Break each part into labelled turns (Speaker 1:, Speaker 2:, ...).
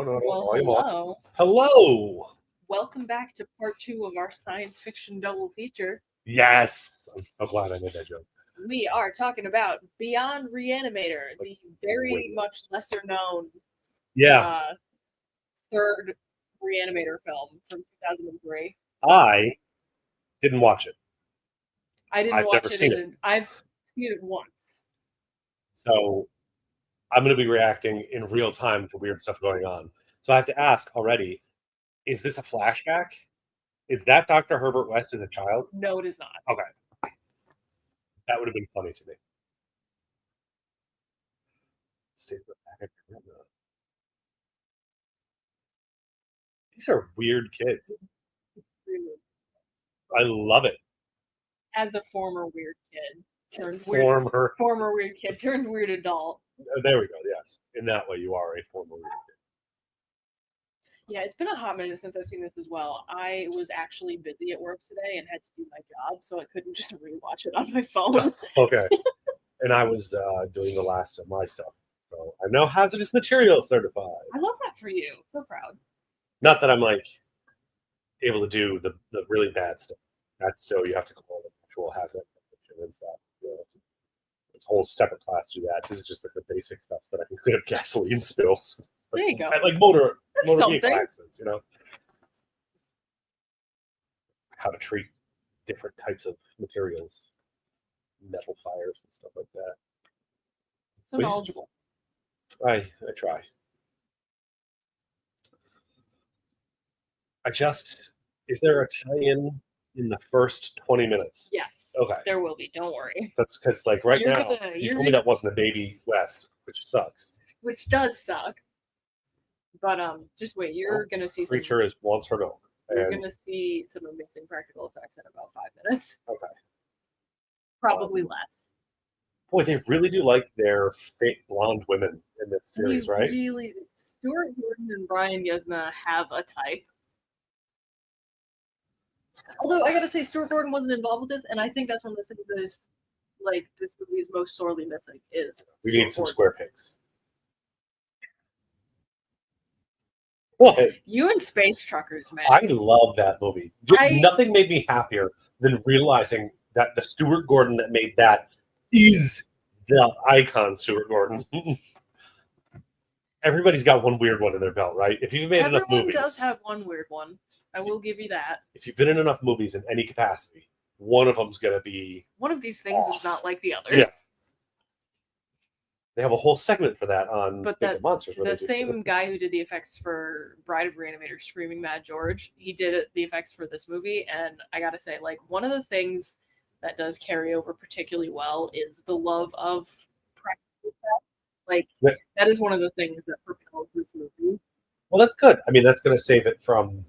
Speaker 1: No.
Speaker 2: Well,
Speaker 1: Volume off.
Speaker 2: hello.
Speaker 1: Hello.
Speaker 2: Welcome back to part 2 of our science fiction double feature.
Speaker 1: Yes. I'm so glad I made that joke.
Speaker 2: We are talking about Beyond Re-AniMAYtor, the very
Speaker 1: Wait.
Speaker 2: much lesser known third Re-AniMAYtor film from 2003.
Speaker 1: I didn't watch it.
Speaker 2: I've
Speaker 1: never seen it.
Speaker 2: I've seen it once.
Speaker 1: So I'm going to be reacting in real time to weird stuff going on. So I have to ask already, is this a flashback? Is that Dr. Herbert West as a child?
Speaker 2: No, it is not.
Speaker 1: Okay. That would have been funny to me. These are weird kids. I love it.
Speaker 2: As a former weird kid turned
Speaker 1: Former
Speaker 2: weird kid turned weird adult.
Speaker 1: There we go. Yes, in that way, you are a former weird kid.
Speaker 2: Yeah, it's been a hot minute since I've seen this as well. I was actually busy at work today and had to do my job, so I couldn't just rewatch it on my phone.
Speaker 1: Okay. And I was doing the last of my stuff. So I'm now hazardous material certified.
Speaker 2: I love that for you. So proud.
Speaker 1: Not that I'm like able to do the really bad stuff. That's still, you have to call it actual hazard and stuff. You know, it's a whole separate class to do that. This is just like the basic stuff so that I can clean up gasoline spills.
Speaker 2: There you go.
Speaker 1: Like motor
Speaker 2: something.
Speaker 1: vehicle accidents, you know. How to treat different types of materials, metal fires and stuff like that.
Speaker 2: So knowledgeable.
Speaker 1: I try. Is there a tie-in in the first 20 minutes?
Speaker 2: Yes.
Speaker 1: Okay.
Speaker 2: There will be. Don't worry.
Speaker 1: That's because, like, you told me that wasn't a baby West, which sucks.
Speaker 2: Which does suck. But just wait. You're gonna see.
Speaker 1: Creature wants her milk.
Speaker 2: You're gonna see some amazing practical effects in about 5 minutes.
Speaker 1: Okay.
Speaker 2: Probably less.
Speaker 1: Boy, they really do like their fake blonde women in this series, right?
Speaker 2: Really, Stuart Gordon and Brian Yuzna have a type. Although I gotta say, Stuart Gordon wasn't involved with this, and I think that's one of the things that is, like, this movie is most sorely missing. Is
Speaker 1: we need some square pigs. What?
Speaker 2: You and Space Truckers, man.
Speaker 1: I love that movie. Nothing made me happier than realizing that the Stuart Gordon that made that is the icon Stuart Gordon. Everybody's got one weird one in their belt, right? If you've made enough movies.
Speaker 2: Everyone does have one weird one. I will give you that.
Speaker 1: If you've been in enough movies in any capacity, one of them's going to be
Speaker 2: one of these things
Speaker 1: off.
Speaker 2: Is not like the others.
Speaker 1: Yeah. They have a whole segment for that on the Monsters.
Speaker 2: The same guy who did the effects for Bride of Re-AniMAYtor, Screaming Mad George, he did the effects for this movie, and I gotta say, like, one of the things that does carry over particularly well is the love of practical effects. Like, that is one of the things that propels this movie.
Speaker 1: Well, that's good. I mean, that's going to save it from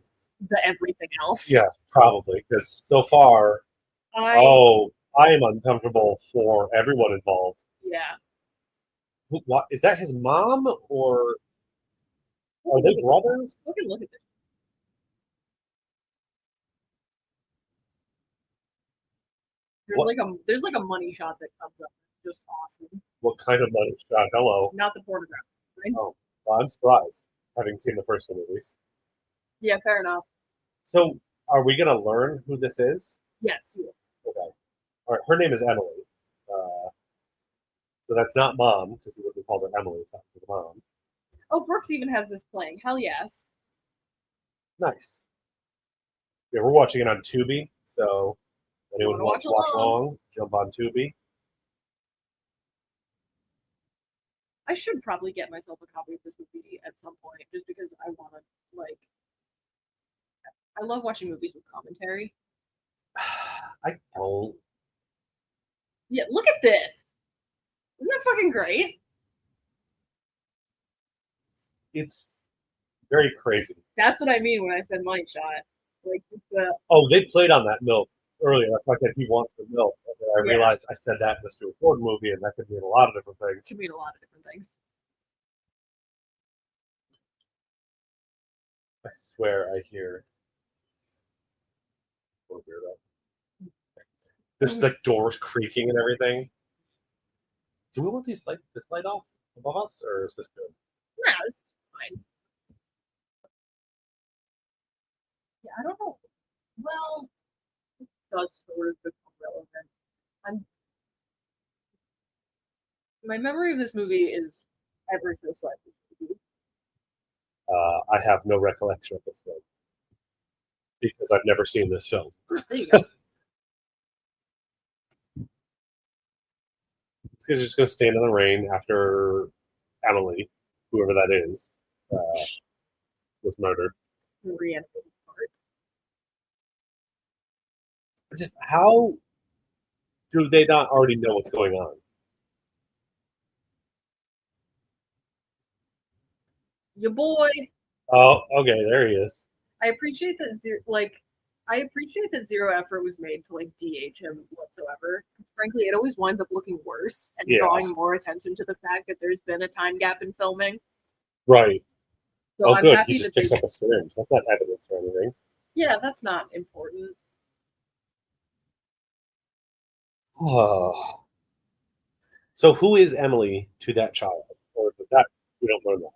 Speaker 2: everything else.
Speaker 1: Yeah, probably, because so far, I am uncomfortable for everyone involved.
Speaker 2: Yeah.
Speaker 1: What is that? His mom, or are they brothers?
Speaker 2: Look at this. There's like a money shot that comes up. It's just awesome.
Speaker 1: What kind of money shot? Hello.
Speaker 2: Not the photograph. Right?
Speaker 1: Oh, well, I'm surprised, having seen the first two movies.
Speaker 2: Yeah, fair enough.
Speaker 1: So, are we going to learn who this is?
Speaker 2: Yes, you will.
Speaker 1: Okay. All right. Her name is Emily. So that's not Mom, because we wouldn't call her Emily if that was Mom.
Speaker 2: Oh, Brooks even has this playing. Hell yes.
Speaker 1: Nice. Yeah, we're watching it on Tubi, so anyone who wants to watch along, jump on Tubi.
Speaker 2: I should probably get myself a copy of this movie at some point, just because I want to, like... I love watching movies with commentary.
Speaker 1: I don't.
Speaker 2: Yeah, look at this! Isn't that fucking great?
Speaker 1: It's very crazy.
Speaker 2: That's what I mean when I said money shot. Like,
Speaker 1: they played on that milk earlier. That's why I said he wants the milk. I realized I said that in the Stuart Gordon movie, and that could mean a lot of different things.
Speaker 2: It could mean a lot of different things.
Speaker 1: I swear I hear. There's like doors creaking and everything. Do we want this light off above us, or is this good?
Speaker 2: No, this is fine. I don't know. Well, it does sort of become relevant. My memory of this movie is ever so slightly movie.
Speaker 1: I have no recollection of this film because I've never seen this film.
Speaker 2: There you go.
Speaker 1: He's just going to stand in the rain after Emily, whoever that is, was murdered.
Speaker 2: Re-AniMAYtor.
Speaker 1: Just how do they not already know what's going on?
Speaker 2: Your boy.
Speaker 1: Oh, okay, there he is.
Speaker 2: I appreciate that. I appreciate that zero effort was made to like DH him whatsoever. Frankly, it always winds up looking worse and drawing more attention to the fact that there's been a time gap in filming.
Speaker 1: Right.
Speaker 2: So I'm
Speaker 1: good.
Speaker 2: happy
Speaker 1: He just
Speaker 2: that
Speaker 1: picks up a syringe. That's not evidence or anything.
Speaker 2: Yeah, that's not important.
Speaker 1: Oh. So who is Emily to that child? Or is that we don't learn that?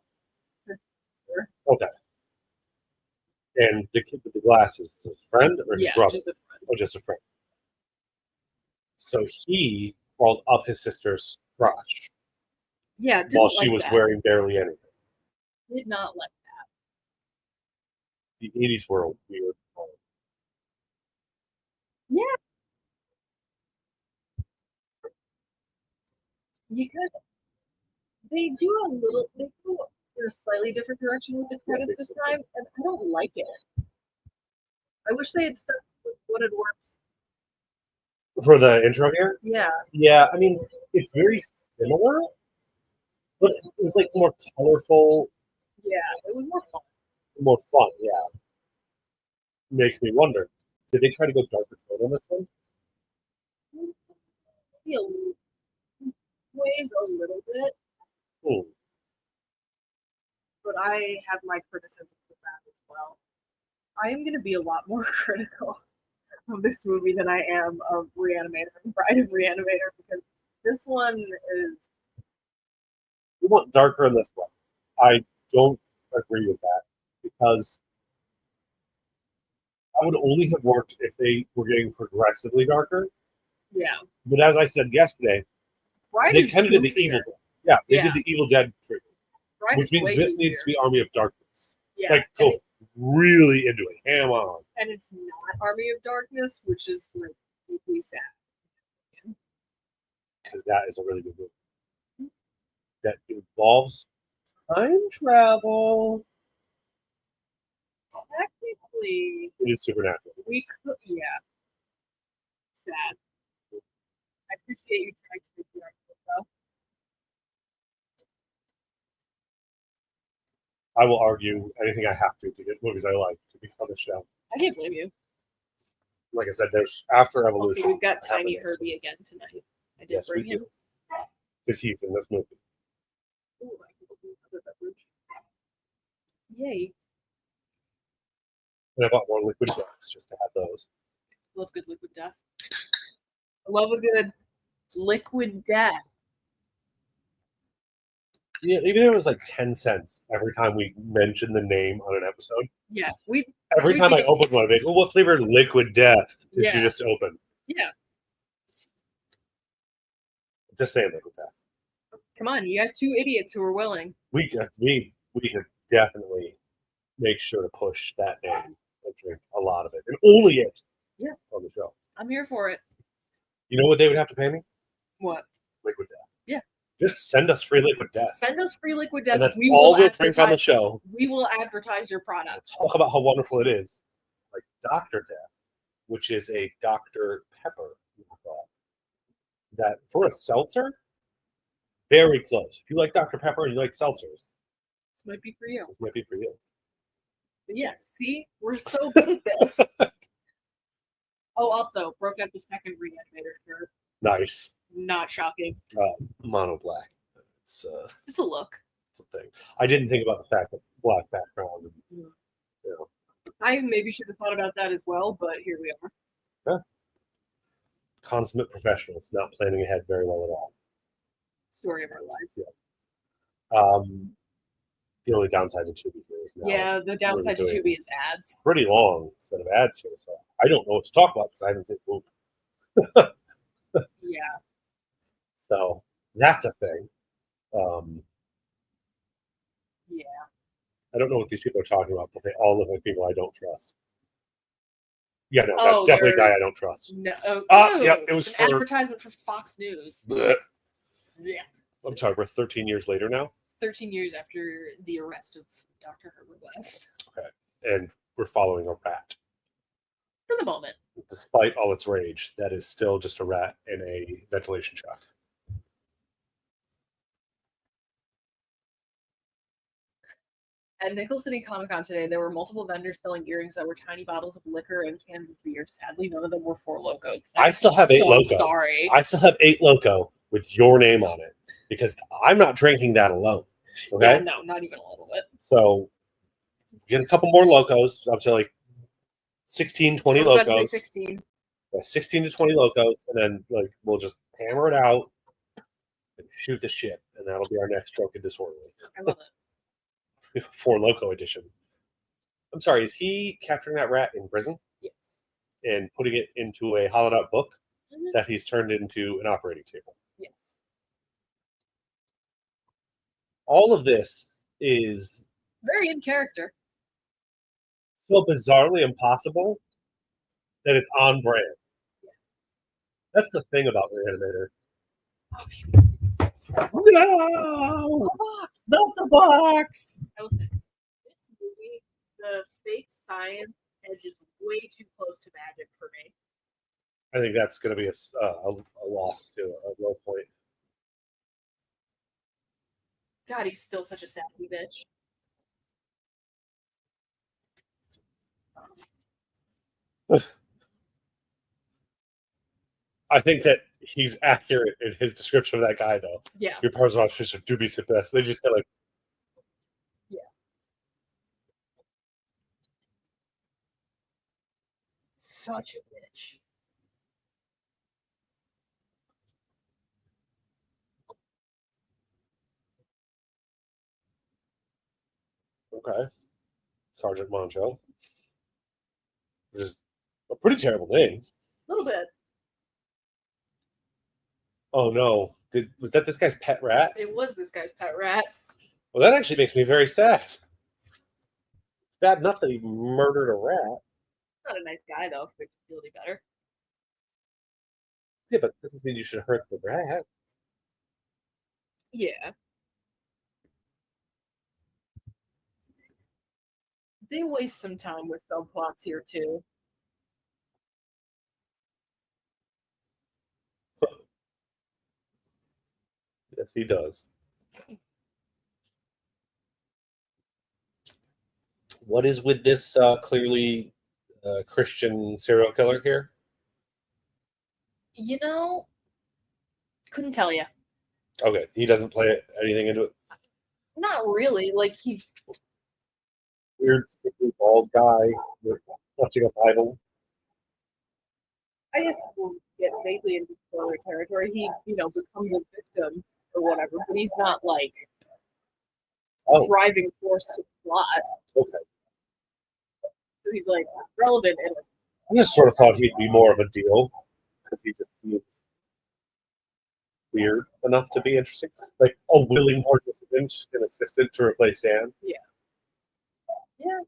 Speaker 1: Okay. And the kid with the glasses is his friend or his brother?
Speaker 2: Just a friend.
Speaker 1: Or just a friend. So he crawled up his sister's crotch.
Speaker 2: Yeah,
Speaker 1: while she was wearing barely anything.
Speaker 2: Did not like
Speaker 1: The 80s were a weird time.
Speaker 2: Yeah. You could. They go in a slightly different direction with the credits this time, and I don't like it. I wish they had stuck with what had worked.
Speaker 1: For the intro here?
Speaker 2: Yeah.
Speaker 1: Yeah, I mean, it's very similar, but it was like more colorful.
Speaker 2: Yeah, it was more fun.
Speaker 1: More fun, yeah. Makes me wonder, did they try to go darker tone on this one?
Speaker 2: Maybe a little bit. But I have my criticisms of that as well. I am going to be a lot more critical of this movie than I am of Re-AniMAYtor and Bride of Re-AniMAYtor because this one is.
Speaker 1: We want darker in this one. I don't agree with that because I would only have worked if they were getting progressively darker.
Speaker 2: Yeah.
Speaker 1: But as I said yesterday, they kind of did the Evil Dead. Yeah, they did the Evil Dead treatment. Which means this needs to be Army of Darkness.
Speaker 2: Yeah.
Speaker 1: Like, go really into it. Ham on.
Speaker 2: And it's not Army of Darkness, which is like deeply sad.
Speaker 1: Because that is a really good movie. That involves time travel.
Speaker 2: Technically,
Speaker 1: it is supernatural.
Speaker 2: We could, yeah. Sad. I appreciate you trying to make the argument, though.
Speaker 1: I will argue anything I have to get movies I like to be on the show.
Speaker 2: I can't blame you.
Speaker 1: Like I said, there's After Evolution.
Speaker 2: Also, we've got Tiny Herbie again tonight. I did bring him.
Speaker 1: Because he's in this movie.
Speaker 2: Ooh, I can open another beverage. Yay.
Speaker 1: And I bought more liquid deaths just to have those.
Speaker 2: Love good liquid death. I love a good liquid death.
Speaker 1: Yeah, even if it was like 10 cents every time we mention the name on an episode.
Speaker 2: Yeah,
Speaker 1: every time I open one, I'd be like, what flavor liquid death did you just open?
Speaker 2: Yeah.
Speaker 1: Just saying liquid death.
Speaker 2: Come on, you got two idiots who are willing.
Speaker 1: We could definitely make sure to push that name and drink a lot of it. And only it.
Speaker 2: Yeah.
Speaker 1: On the show.
Speaker 2: I'm here for it.
Speaker 1: You know what they would have to pay me?
Speaker 2: What?
Speaker 1: Liquid death.
Speaker 2: Yeah.
Speaker 1: Just send us free liquid death.
Speaker 2: Send us free liquid death.
Speaker 1: And that's all we'll drink on the show.
Speaker 2: We will advertise your product.
Speaker 1: Talk about how wonderful it is. Like Dr. Death, which is a Dr. Pepper that for a seltzer, very close. If you like Dr. Pepper and you like seltzers,
Speaker 2: this might be for you.
Speaker 1: This might be for you.
Speaker 2: But yeah, see, we're so good at this. Oh, also broke out the second Re-AniMAYtor shirt.
Speaker 1: Nice.
Speaker 2: Not shocking.
Speaker 1: Mono black. It's
Speaker 2: a look.
Speaker 1: It's a thing. I didn't think about the fact that black background. And, you know.
Speaker 2: I maybe should have thought about that as well, but here we are.
Speaker 1: Yeah. Consummate professionals, not planning ahead very well at all.
Speaker 2: Story of our lives.
Speaker 1: Yeah. The only downside to Chibi here is now.
Speaker 2: Yeah, the downside to
Speaker 1: doing
Speaker 2: Tubi is ads.
Speaker 1: pretty long instead of ads here, so I don't know what to talk about because I haven't seen the movie.
Speaker 2: Yeah.
Speaker 1: So that's a thing.
Speaker 2: Yeah.
Speaker 1: I don't know what these people are talking about, but they all look like people I don't trust. Yeah, no,
Speaker 2: Oh,
Speaker 1: that's definitely a
Speaker 2: they're-
Speaker 1: guy I don't trust.
Speaker 2: No.
Speaker 1: Yep, it was
Speaker 2: an
Speaker 1: for-
Speaker 2: advertisement for Fox News.
Speaker 1: Blech.
Speaker 2: Yeah.
Speaker 1: I'm sorry, we're 13 years later now,
Speaker 2: 13 years after the arrest of Dr. Herbert West.
Speaker 1: and we're following a rat.
Speaker 2: For the moment.
Speaker 1: Despite all its rage, that is still just a rat in a ventilation shaft.
Speaker 2: At Nickel City Comic Con today, there were multiple vendors selling earrings that were tiny bottles of liquor and cans of beer. Sadly, none of them were Four Locos.
Speaker 1: I still have 8 Loco.
Speaker 2: Sorry.
Speaker 1: I still have 8 Loco with your name on it because I'm not drinking that alone. Okay?
Speaker 2: Yeah, no, not even a little bit.
Speaker 1: So get a couple more Locos up to like 16, 20
Speaker 2: I was about to say
Speaker 1: Locos.
Speaker 2: 16.
Speaker 1: Yeah, 16 to 20 Locos, and then like we'll just hammer it out and shoot the shit, and that'll be our next Drunken Disorderly.
Speaker 2: I love it.
Speaker 1: 4 Loco edition. I'm sorry, is he capturing that rat in prison
Speaker 2: Yes.
Speaker 1: and putting it into a hollowed out book
Speaker 2: Mhm.
Speaker 1: that he's turned into an operating table?
Speaker 2: Yes.
Speaker 1: All of this is
Speaker 2: Very in character.
Speaker 1: so bizarrely impossible that it's on brand. That's the thing about Re-AniMAYtor. No!
Speaker 2: Box.
Speaker 1: Not the box!
Speaker 2: I will say, this movie, the fake science edge is way too close to magic for me.
Speaker 1: I think that's going to be a loss to a low point.
Speaker 2: God, he's still such a sassy bitch.
Speaker 1: I think that he's accurate in his description of that guy, though.
Speaker 2: Yeah.
Speaker 1: Your powers of officer do be the best. They just kind of like,
Speaker 2: Such a bitch.
Speaker 1: okay, Sergeant Moncho, which is a pretty terrible name.
Speaker 2: A little bit.
Speaker 1: Oh no, was that this guy's pet rat?
Speaker 2: It was this guy's pet rat.
Speaker 1: Well, that actually makes me very sad. Bad enough that he murdered a rat.
Speaker 2: Not a nice guy though. If it makes you feel any better.
Speaker 1: Yeah, but that doesn't mean you should hurt the rat.
Speaker 2: Yeah. They waste some time with subplots here too.
Speaker 1: Yes, he does. What is with this clearly Christian serial killer here?
Speaker 2: You know, couldn't tell you.
Speaker 1: Okay, he doesn't play anything into it.
Speaker 2: Not really. Like he's
Speaker 1: Weird, sickly, bald guy with clutching a Bible.
Speaker 2: I guess we'll get vaguely into spoiler territory. He, becomes a victim or whatever, but he's not like driving force to the plot.
Speaker 1: Okay.
Speaker 2: So he's like relevant in it.
Speaker 1: I just sort of thought he'd be more of a deal because he just seems weird enough to be interesting. Like a willing participant and assistant to replace Dan.
Speaker 2: Yeah. Yeah.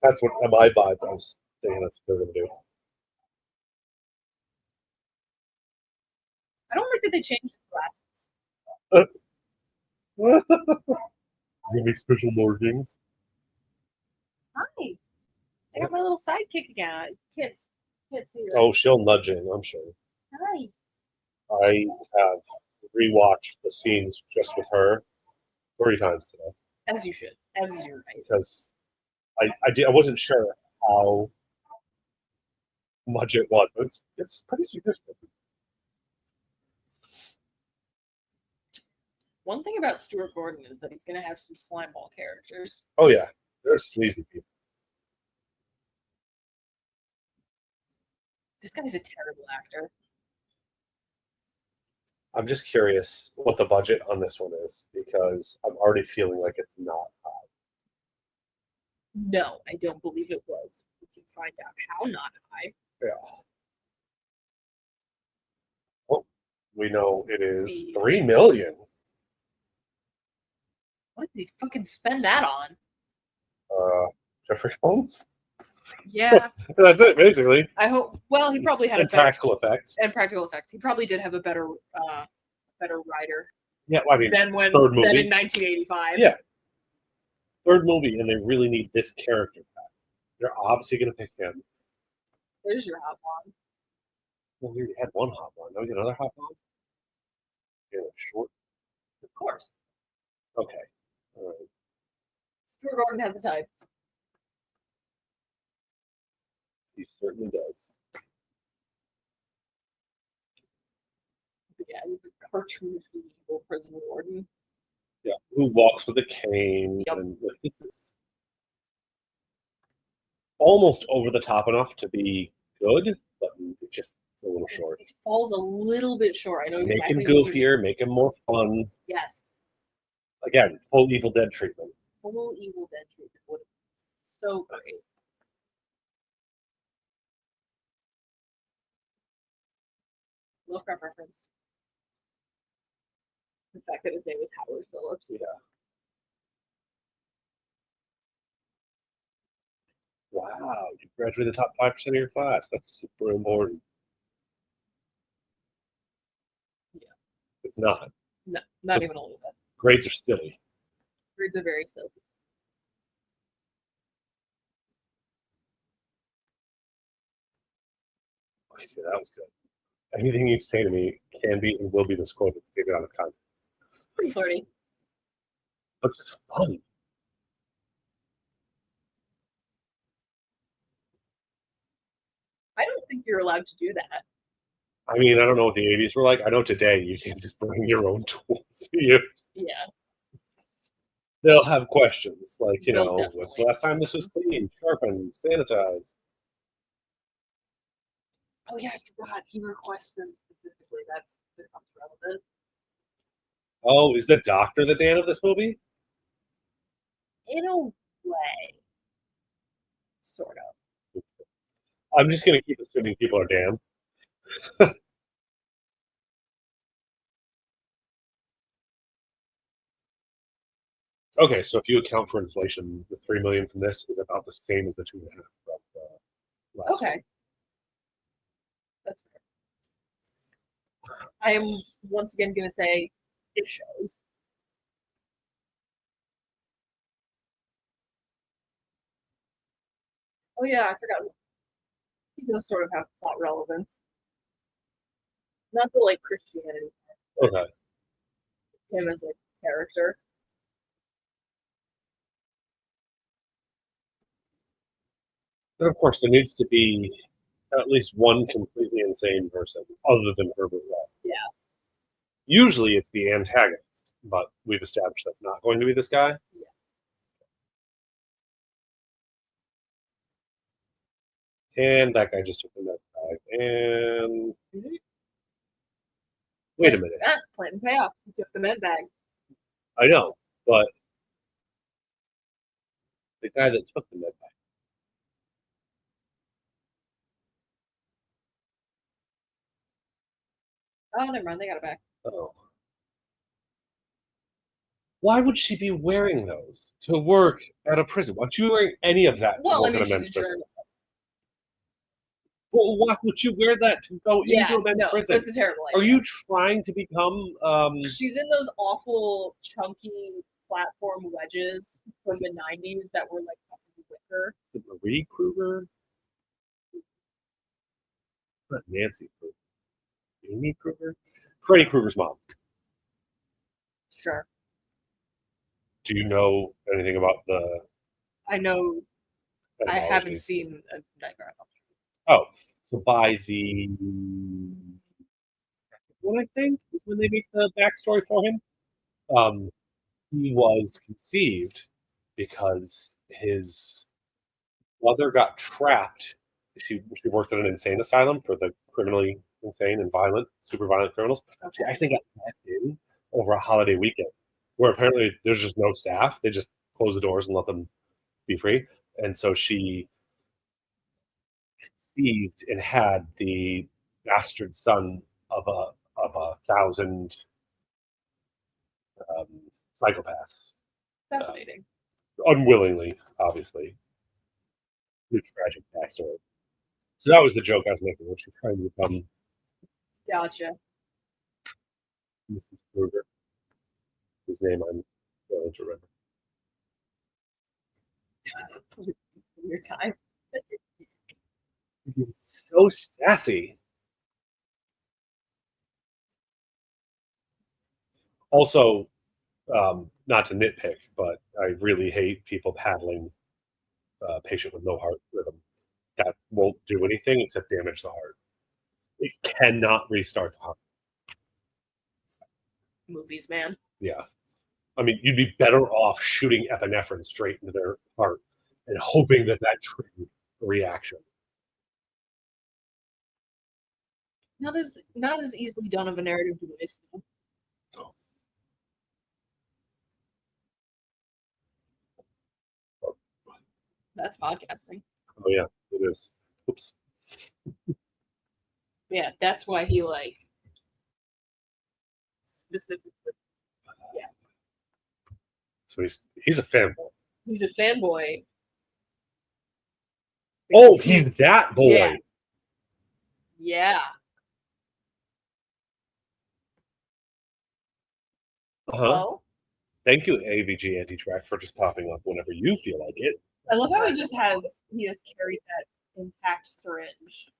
Speaker 1: That's what my vibe was thinking that's what they're going to do.
Speaker 2: I don't like that they changed his glasses.
Speaker 1: It's going to be special markings.
Speaker 2: Hi. I got my little sidekick again. Can't see her.
Speaker 1: Oh, she'll nudge in, I'm sure.
Speaker 2: Hi.
Speaker 1: I have rewatched the scenes just with her 3 times today
Speaker 2: As you should. As is your right.
Speaker 1: because I wasn't sure how much it was, but it's pretty significant.
Speaker 2: One thing about Stuart Gordon is that he's going to have some slimeball characters.
Speaker 1: Oh yeah, they're sleazy people.
Speaker 2: This guy's a terrible actor.
Speaker 1: I'm just curious what the budget on this one is because I'm already feeling like it's not high.
Speaker 2: No, I don't believe it was. We can find out how not high.
Speaker 1: Yeah. Well, we know it is $3 million.
Speaker 2: What did he fucking spend that on?
Speaker 1: Jeffrey Holmes.
Speaker 2: Yeah.
Speaker 1: That's it, basically.
Speaker 2: I hope. Well, he probably had
Speaker 1: and
Speaker 2: a better
Speaker 1: practical effects.
Speaker 2: and practical effects. He probably did have a better writer.
Speaker 1: Yeah, well, I mean,
Speaker 2: than in 1985.
Speaker 1: Yeah, third movie, and they really need this character back. They're obviously going to pick him.
Speaker 2: There's your hot one.
Speaker 1: Well, we already had one hot one. Now we get another hot one. Yeah, short.
Speaker 2: Of course.
Speaker 1: Okay. All right.
Speaker 2: Stuart Gordon has a type.
Speaker 1: He certainly does.
Speaker 2: Yeah, he's a cartoonishly evil prison warden.
Speaker 1: Yeah, who walks with a cane,
Speaker 2: Yep.
Speaker 1: and this is almost over the top enough to be good, but it's just a little short.
Speaker 2: It falls a little bit short. I know
Speaker 1: Make
Speaker 2: exactly
Speaker 1: him goofier, make him more fun.
Speaker 2: Yes.
Speaker 1: Again, full Evil Dead treatment.
Speaker 2: Full Evil Dead treatment would have been so great. Lovecraft reference. The fact that his name was Howard Phillips.
Speaker 1: Yeah. Wow, you graduated the top 5% of your class. That's super important.
Speaker 2: Yeah.
Speaker 1: It's not.
Speaker 2: No, not just, even a little bit.
Speaker 1: Grades are silly.
Speaker 2: Grades are very silly.
Speaker 1: Okay, so that was good. Anything you say to me can be and will be misquoted, taken out of context.
Speaker 2: Pretty flirty.
Speaker 1: But just fun.
Speaker 2: I don't think you're allowed to do that.
Speaker 1: I mean, I don't know what the 80s were like. I know today you can't just bring your own tools to use.
Speaker 2: Yeah.
Speaker 1: They'll have questions like, you
Speaker 2: They'll
Speaker 1: know,
Speaker 2: definitely.
Speaker 1: what's the last time this was cleaned, sharpened, sanitized?
Speaker 2: Oh yeah, I forgot. He requests them specifically. That becomes relevant.
Speaker 1: Oh, is the doctor the Dan of this movie?
Speaker 2: In a way. Sort of.
Speaker 1: I'm just going to keep assuming people are Dan. Okay, so if you account for inflation, the $3 million from this is about the same as the 2.5 from the last.
Speaker 2: Okay. That's fair. I am once again going to say it shows. Oh yeah, I forgot. He does sort of have plot relevance. Not the like Christianity.
Speaker 1: Okay.
Speaker 2: Him as a character.
Speaker 1: And of course, there needs to be at least one completely insane person other than Herbert West.
Speaker 2: Yeah.
Speaker 1: Usually it's the antagonist, but we've established that's not going to be this guy.
Speaker 2: Yeah.
Speaker 1: And that guy just took the med bag. And wait a minute.
Speaker 2: Plan and payoff. He took the med bag.
Speaker 1: I know, but the guy that took the med bag.
Speaker 2: Oh, never mind. They got it back.
Speaker 1: Oh. Why would she be wearing those to work at a prison? Why would you be wearing any of that to work at a men's prison? Well, why would you wear that to go into a men's prison?
Speaker 2: That's a terrible idea.
Speaker 1: Are you trying to become?
Speaker 2: She's in those awful chunky platform wedges from the '90s that were like wicker.
Speaker 1: Marie Kruger? Not Nancy Kruger. Amy Kruger? Freddy Krueger's mom.
Speaker 2: Sure.
Speaker 1: Do you know anything about the?
Speaker 2: I know. I haven't seen a Nightmare on Elm Street.
Speaker 1: Oh, so by the what I think is when they make the backstory for him, he was conceived because his mother got trapped. She worked at an insane asylum for the criminally insane and violent, super violent criminals.
Speaker 2: Okay.
Speaker 1: She actually got trapped in over a holiday weekend, where apparently there's just no staff. They just close the doors and let them be free. and so she conceived and had the bastard son of a thousand um, psychopaths,
Speaker 2: Fascinating.
Speaker 1: unwillingly, obviously. The tragic backstory. So that was the joke I was making when she was trying to become
Speaker 2: Gotcha.
Speaker 1: Mrs. Kruger, whose name I'm failing to remember.
Speaker 2: Your time.
Speaker 1: He's so sassy. Also, not to nitpick, but I really hate people paddling a patient with no heart rhythm. That won't do anything except damage the heart. It cannot restart the heart.
Speaker 2: Movies, man.
Speaker 1: Yeah. I mean, you'd be better off shooting epinephrine straight into their heart and hoping that that triggered a reaction.
Speaker 2: Not as easily done of a narrative device though. That's podcasting.
Speaker 1: Oh yeah, it is. Oops.
Speaker 2: Yeah, that's why he like specifically.
Speaker 1: So he's a fanboy.
Speaker 2: He's a fanboy.
Speaker 1: Oh, he's that boy.
Speaker 2: Yeah. Yeah.
Speaker 1: Uh-huh.
Speaker 2: Well,
Speaker 1: Thank you, AVG Anti-Track, for just popping up whenever you feel like it.
Speaker 2: I love how he just carried that intact syringe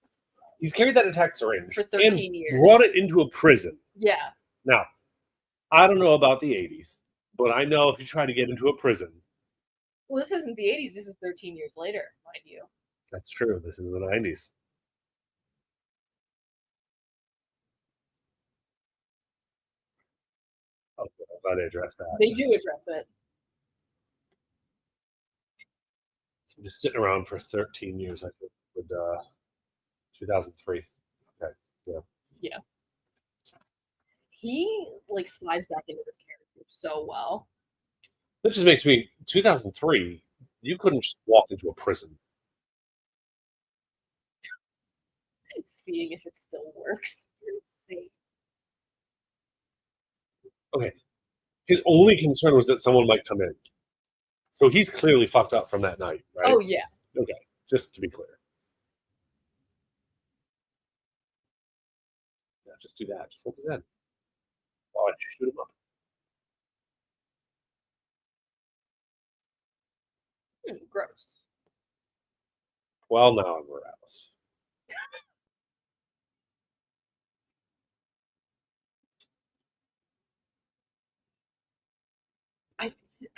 Speaker 1: He's carried that intact syringe
Speaker 2: for
Speaker 1: and
Speaker 2: 13 years.
Speaker 1: brought it into a prison.
Speaker 2: Yeah.
Speaker 1: Now, I don't know about the 80s, but I know if you try to get into a prison.
Speaker 2: Well, this isn't the 80s. This is 13 years later, mind you.
Speaker 1: That's true. This is the 90s. Oh, I'm glad they addressed that.
Speaker 2: They do address it.
Speaker 1: Just sitting around for 13 years, I think, with 2003. Okay, yeah.
Speaker 2: Yeah. He like slides back into his character so well.
Speaker 1: That just makes me 2003. You couldn't just walk into a prison.
Speaker 2: Seeing if it still works. You're insane.
Speaker 1: Okay, his only concern was that someone might come in. So he's clearly fucked up from that night, right?
Speaker 2: Oh yeah.
Speaker 1: Okay, just to be clear. Yeah, just do that. Just hold his head. Oh, I shoot him up.
Speaker 2: Gross.
Speaker 1: Well, now I'm aroused.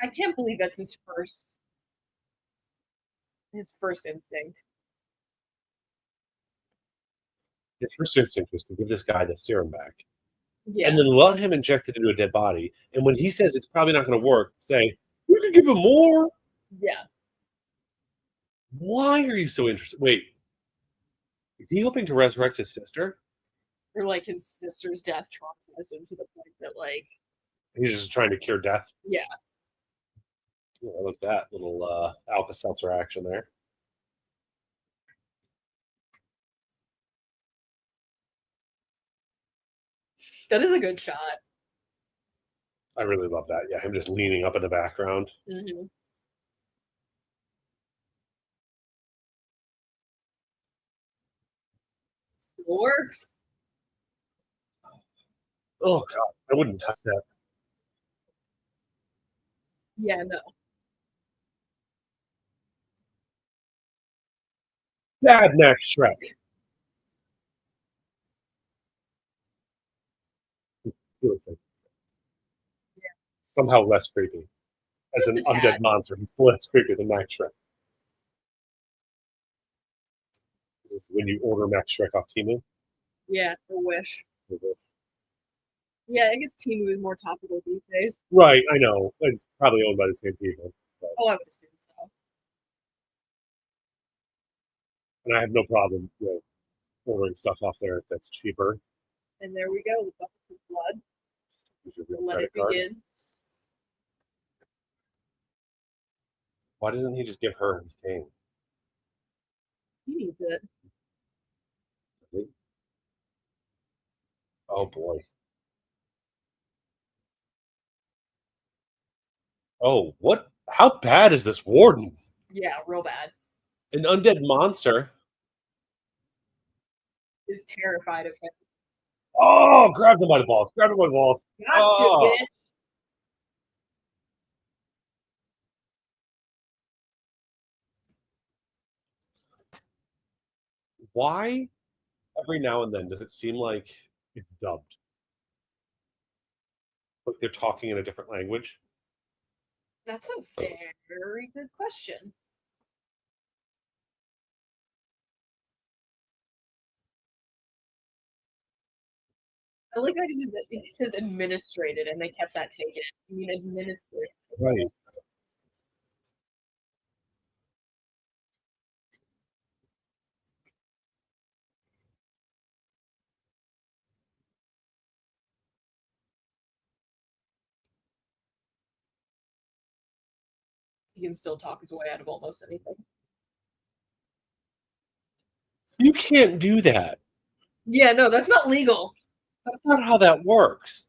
Speaker 2: I can't believe that's his first instinct.
Speaker 1: His first instinct was to give this guy the serum back.
Speaker 2: Yeah.
Speaker 1: And then let him inject it into a dead body. And when he says it's probably not going to work, say, we could give him more.
Speaker 2: Yeah.
Speaker 1: Why are you so interested? Wait, is he hoping to resurrect his sister?
Speaker 2: Or like his sister's death traumatized him to the point that like
Speaker 1: He's just trying to cure death.
Speaker 2: yeah.
Speaker 1: Oh, look at that little Alka-Seltzer action there.
Speaker 2: That is a good shot.
Speaker 1: I really love that. Yeah, him just leaning up in the background.
Speaker 2: Mm-hmm. It works.
Speaker 1: Oh god, I wouldn't touch that.
Speaker 2: Yeah, no.
Speaker 1: Bad Max Shrek. Somehow less creepy. As
Speaker 2: Just
Speaker 1: an
Speaker 2: a
Speaker 1: undead
Speaker 2: tad.
Speaker 1: monster, he's less creepy than Max Shrek. When you order Max Shrek off Temu.
Speaker 2: Yeah, a wish. Yeah, I guess Temu is more topical these days.
Speaker 1: Right, I know. It's probably owned by the same people. But,
Speaker 2: Oh, I would assume so.
Speaker 1: and I have no problem ordering stuff off there that's cheaper.
Speaker 2: And there we go, the buckets of blood.
Speaker 1: Use your real
Speaker 2: Let
Speaker 1: credit
Speaker 2: it
Speaker 1: card.
Speaker 2: begin.
Speaker 1: Why doesn't he just give her his cane?
Speaker 2: He needs it.
Speaker 1: Oh boy. Oh, what? How bad is this warden?
Speaker 2: Yeah, real bad.
Speaker 1: An undead monster.
Speaker 2: Is terrified of him.
Speaker 1: Oh, grab him by the balls. Grab him by the balls.
Speaker 2: Gotcha,
Speaker 1: Oh.
Speaker 2: bitch.
Speaker 1: Why every now and then does it seem like it's dubbed? Like they're talking in a different language?
Speaker 2: That's a very good question. I like how it says administrated and they kept that taken. I mean, administrated.
Speaker 1: Right.
Speaker 2: He can still talk his way out of almost anything.
Speaker 1: You can't do that.
Speaker 2: Yeah, no, that's not legal.
Speaker 1: That's not how that works.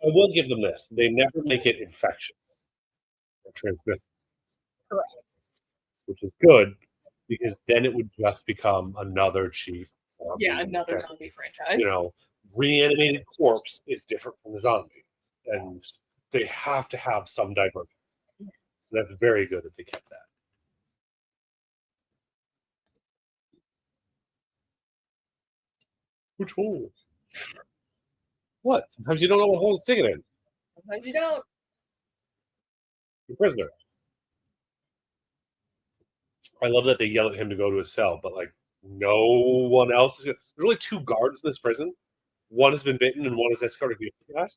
Speaker 1: I will give them this. They never make it infectious or transmissible.
Speaker 2: Correct.
Speaker 1: Which is good because then it would just become another cheap zombie.
Speaker 2: Yeah, another zombie franchise.
Speaker 1: You know, reanimated corpse is different from the zombie, and they have to have some diversity. So that's very good that they kept that. Which hole? What? Sometimes you don't know what hole to stick it in.
Speaker 2: Sometimes you don't.
Speaker 1: You're a prisoner. I love that they yell at him to go to his cell, but like no one else is gonna. There's only 2 guards in this prison. One has been bitten and one is escorted to the other.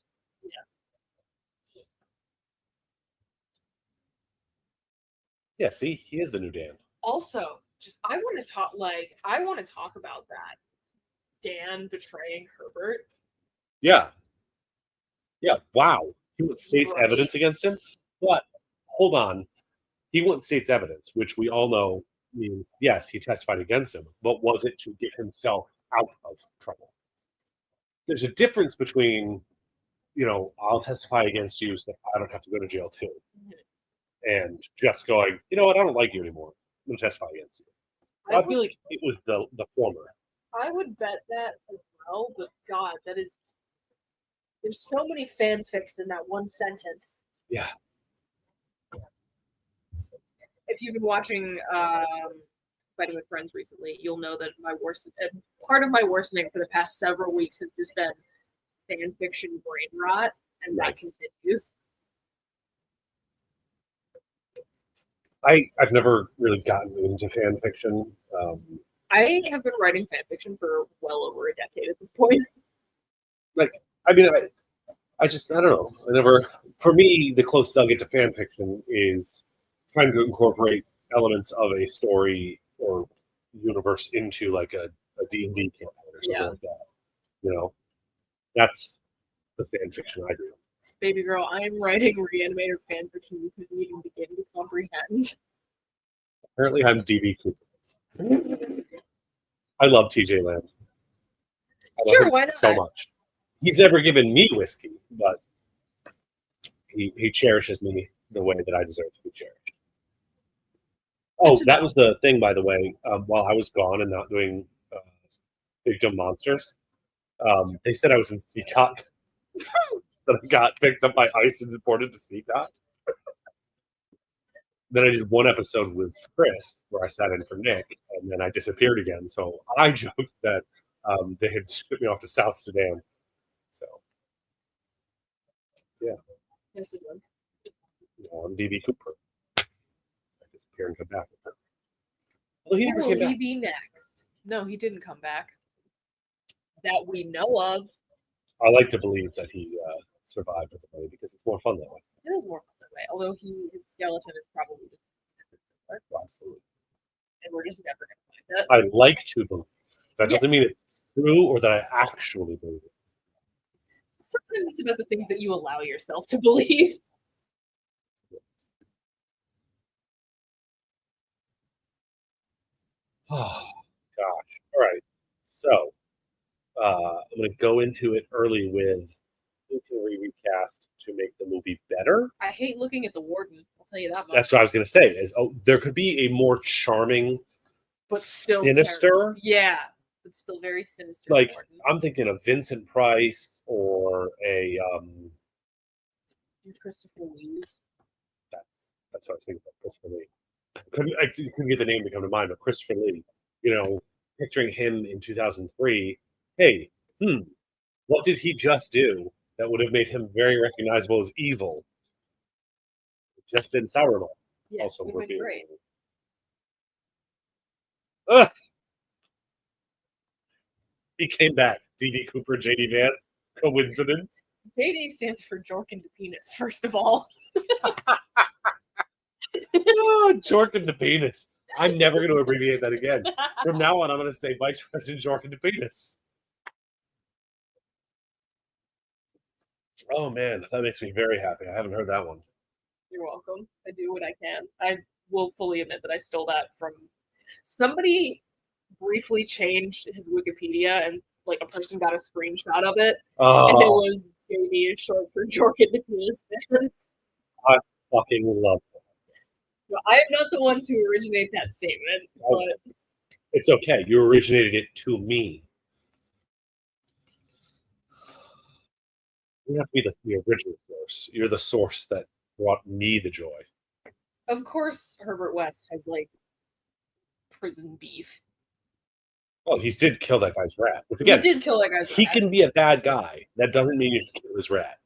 Speaker 1: Yeah, see, he is the new Dan.
Speaker 2: Also, I want to talk about that. Dan betraying Herbert.
Speaker 1: Yeah. Yeah, wow. He went state's
Speaker 2: Right.
Speaker 1: evidence against him? But hold on. He went state's evidence, which we all know means yes, he testified against him, but was it to get himself out of trouble? There's a difference between, I'll testify against you so that I don't have to go to jail too. And just going, you know what, I don't like you anymore. I'm going to testify against you. I feel like it was the former.
Speaker 2: I would bet that as well, but God, there's so many fanfics in that one sentence.
Speaker 1: Yeah.
Speaker 2: If you've been watching Fighting with Friends recently, you'll know that part of my worsening for the past several weeks has just been fanfiction brain rot, and that continues.
Speaker 1: I've never really gotten into fan fiction.
Speaker 2: I have been writing fan fiction for well over a decade at this point.
Speaker 1: I don't know. For me, the closest I'll get to fan fiction is trying to incorporate elements of a story or universe into like a D&D campaign or something like that. That's the fan fiction I do.
Speaker 2: Baby girl, I'm writing Re-AniMAYtor fan fiction you couldn't even begin to comprehend.
Speaker 1: Apparently, I'm DB Cooper. I love TJ Lamb.
Speaker 2: Sure, why not?
Speaker 1: So much. He's never given me whiskey, but he cherishes me the way that I deserve to be cherished. Oh, that was the thing, by the way. While I was gone and not doing Big Dumb Monsters, they said I was in CCOT. That I got picked up by ICE and deported to CCOT. Then I did one episode with Chris where I sat in for Nick, and then I disappeared again. So I joked that they had shipped me off to South Sudan. So, yeah.
Speaker 2: Yes, it would.
Speaker 1: I'm DB Cooper. I disappear and come back.
Speaker 2: Well, he never came back. Will he be next? No, he didn't come back. That we know of.
Speaker 1: I like to believe that he survived with the money because it's more fun that way.
Speaker 2: It is more fun that way. Although his skeleton is probably just. Oh, absolutely. and we're just never going to
Speaker 1: I
Speaker 2: find it.
Speaker 1: like to believe. That
Speaker 2: Yeah.
Speaker 1: doesn't mean it's true or that I actually believe it.
Speaker 2: Sometimes it's about the things that you allow yourself to believe.
Speaker 1: Oh, gosh. All right. So I'm going to go into it early with who can we recast to make the movie better?
Speaker 2: I hate looking at the warden. I'll tell you that much.
Speaker 1: That's what I was going to say. Is there could be a more charming,
Speaker 2: but still
Speaker 1: sinister.
Speaker 2: terrible. Yeah, but still very sinister.
Speaker 1: Like
Speaker 2: warden.
Speaker 1: I'm thinking of Vincent Price or a.
Speaker 2: Christopher Lee's.
Speaker 1: That's what I was thinking of. Christopher Lee. I couldn't get the name to come to mind, but Christopher Lee. You know, picturing him in 2003. Hey, what did he just do that would have made him very recognizable as evil? Just been Sauron.
Speaker 2: Yeah,
Speaker 1: Also,
Speaker 2: would
Speaker 1: we're
Speaker 2: have been
Speaker 1: being.
Speaker 2: great.
Speaker 1: He came back. D.D. Cooper, J.D. Vance. Coincidence?
Speaker 2: JD stands for Jorkin to Penis, first of all.
Speaker 1: Oh, Jorkin to Penis. I'm never going to abbreviate that again. From now on, I'm going to say Vice President Jorkin to Penis. Oh, man, that makes me very happy. I haven't heard that one.
Speaker 2: You're welcome. I do what I can. I will fully admit that I stole that from somebody. Briefly changed his Wikipedia, and like a person got a screenshot of it, and it was JD is short for Jorkin to Penis fans.
Speaker 1: I fucking love it.
Speaker 2: So I am not the one to originate that statement, but
Speaker 1: it's okay. You originated it to me. You have to be the original source. You're the source that brought me the joy.
Speaker 2: Of course, Herbert West has like prison beef.
Speaker 1: Oh, he did kill that guy's rat. Which,
Speaker 2: again, he did kill that guy's rat.
Speaker 1: He can be a bad guy. That doesn't mean you should kill his rat.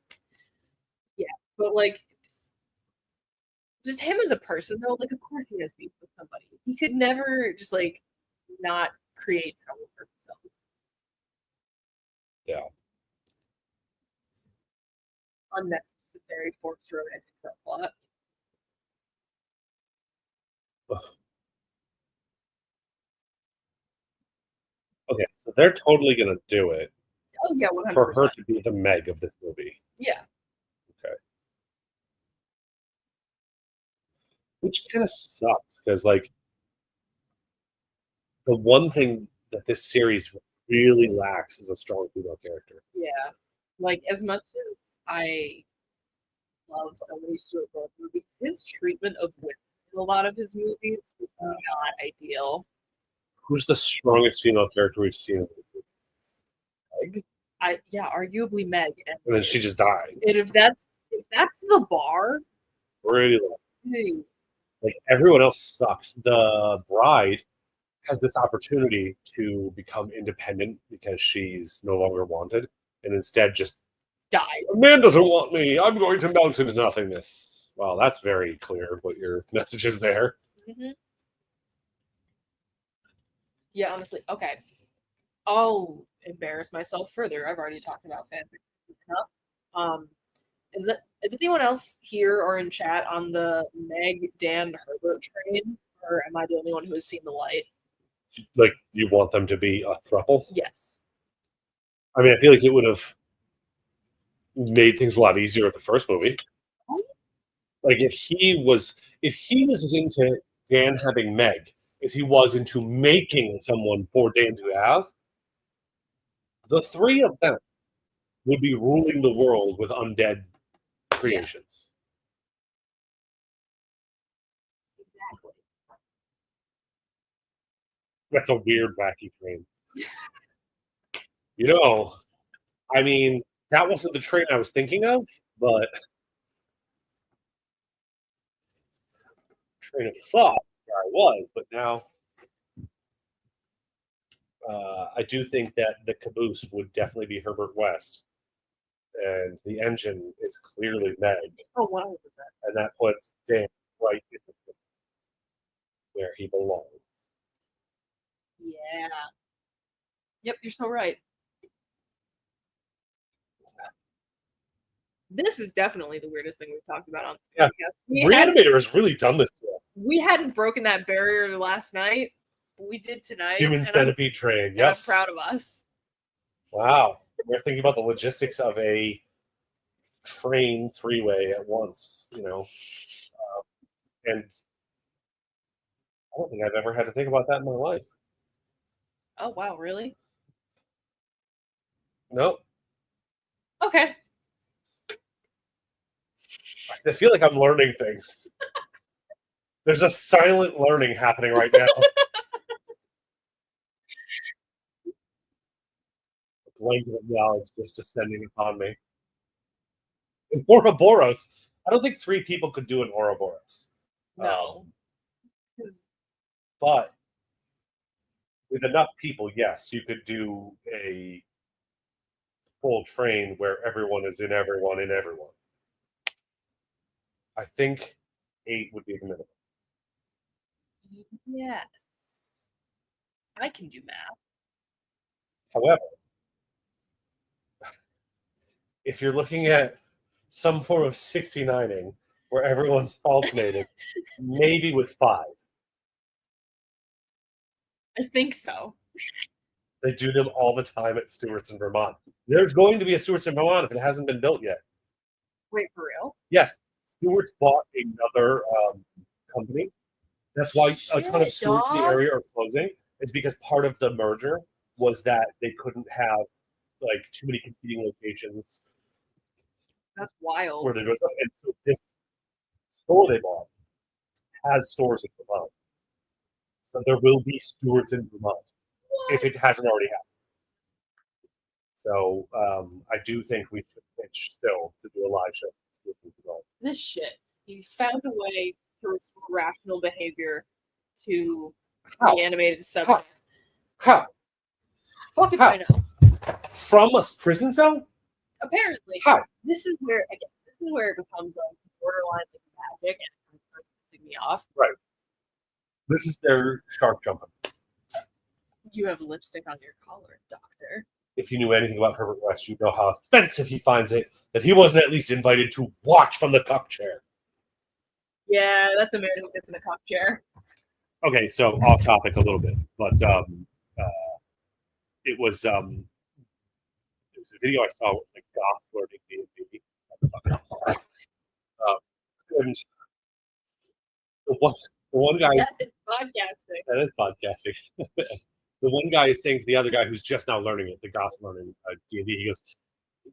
Speaker 2: Yeah, but like, just him as a person, though, like, of course he has beef with somebody. He could never just, like, not create trouble for himself.
Speaker 1: Yeah.
Speaker 2: Unnecessary forced romantic subplot.
Speaker 1: Okay, so they're totally going to do it.
Speaker 2: Oh, yeah, 100%.
Speaker 1: For her to be the Meg of this movie.
Speaker 2: Yeah.
Speaker 1: Okay. Which kind of sucks, because, like, the one thing that this series really lacks is a strong female character.
Speaker 2: Yeah. Like, as much as I love so many Stuart Gordon movies, his treatment of women in a lot of his movies is not ideal.
Speaker 1: Who's the strongest female character we've seen in the movie?
Speaker 2: Meg? Yeah, arguably Meg.
Speaker 1: And then she just dies.
Speaker 2: And if that's the bar,
Speaker 1: really low. Like, everyone else sucks. The bride has this opportunity to become independent because she's no longer wanted, and instead just
Speaker 2: dies.
Speaker 1: A man doesn't want me. I'm going to melt into nothingness. Well, that's very clear what your message is there.
Speaker 2: Mm-hmm. Yeah, honestly. Okay. I'll embarrass myself further. I've already talked about fanfic enough. Is anyone else here or in chat on the Meg, Dan, Herbert train? Or am I the only one who has seen the light?
Speaker 1: Like, you want them to be a throuple?
Speaker 2: Yes.
Speaker 1: I mean, I feel like it would have made things a lot easier with the first movie. Like, if he was as into Dan having Meg as he was into making someone for Dan to have, the three of them would be ruling the world with undead creations.
Speaker 2: Yeah. Exactly.
Speaker 1: That's a weird, wacky train. You know, I mean, that wasn't the train I was thinking of, but train of thought where I was, but now I do think that the caboose would definitely be Herbert West, and the engine is clearly Meg.
Speaker 2: Oh, 100%.
Speaker 1: And that puts Dan right in where he belongs.
Speaker 2: Yeah. Yep, you're so right. This is definitely the weirdest thing we've talked about on this podcast.
Speaker 1: Re-AniMAYtor has really done this to us.
Speaker 2: We hadn't broken that barrier last night, but we did tonight.
Speaker 1: Human
Speaker 2: and
Speaker 1: centipede train.
Speaker 2: I'm
Speaker 1: Yes.
Speaker 2: proud of us.
Speaker 1: Wow. We're thinking about the logistics of a train three-way at once, and I don't think I've ever had to think about that in my life.
Speaker 2: Oh wow, really?
Speaker 1: Nope.
Speaker 2: Okay.
Speaker 1: I feel like I'm learning things. There's a silent learning happening right now. A blanket of knowledge just descending upon me. An Ouroboros. I don't think 3 people could do an Ouroboros.
Speaker 2: No.
Speaker 1: But with enough people, yes, you could do a full train where everyone is in everyone in everyone. I think 8 would be the minimum.
Speaker 2: Yes. I can do math.
Speaker 1: However, if you're looking at some form of 69ing where everyone's alternating, maybe with 5.
Speaker 2: I think so.
Speaker 1: They do them all the time at Stewart's in Vermont. There's going to be a Stewart's in Vermont if it hasn't been built yet.
Speaker 2: Wait, for real?
Speaker 1: Yes, Stewart's bought another company. That's why a ton of Stewart's in the area are closing. It's because part of the merger was that they couldn't have like too many competing locations.
Speaker 2: That's wild.
Speaker 1: Where they're doing stuff. And so this store they bought has stores in Vermont. So there will be Stewart's in Vermont if it hasn't already happened. So I do think we should pitch still to do a live show.
Speaker 2: This shit. He's found a way to restore rational behavior to the animated subjects.
Speaker 1: How?
Speaker 2: Fuck if I know.
Speaker 1: From a prison cell?
Speaker 2: Apparently.
Speaker 1: How?
Speaker 2: This is where it becomes like borderline like magic and it starts pissing me off.
Speaker 1: Right. This is their shark jumping.
Speaker 2: You have lipstick on your collar, doctor.
Speaker 1: If you knew anything about Herbert West, you'd know how offensive he finds it that he wasn't at least invited to watch from the cup chair.
Speaker 2: Yeah, that's a man who sits in a cup chair.
Speaker 1: Okay, so off topic a little bit, but it was a video I saw with like goth learning D&D. And the one guy
Speaker 2: that is podcasting.
Speaker 1: That is podcasting. The one guy is saying to the other guy who's just now learning it, the goth learning D&D, he goes,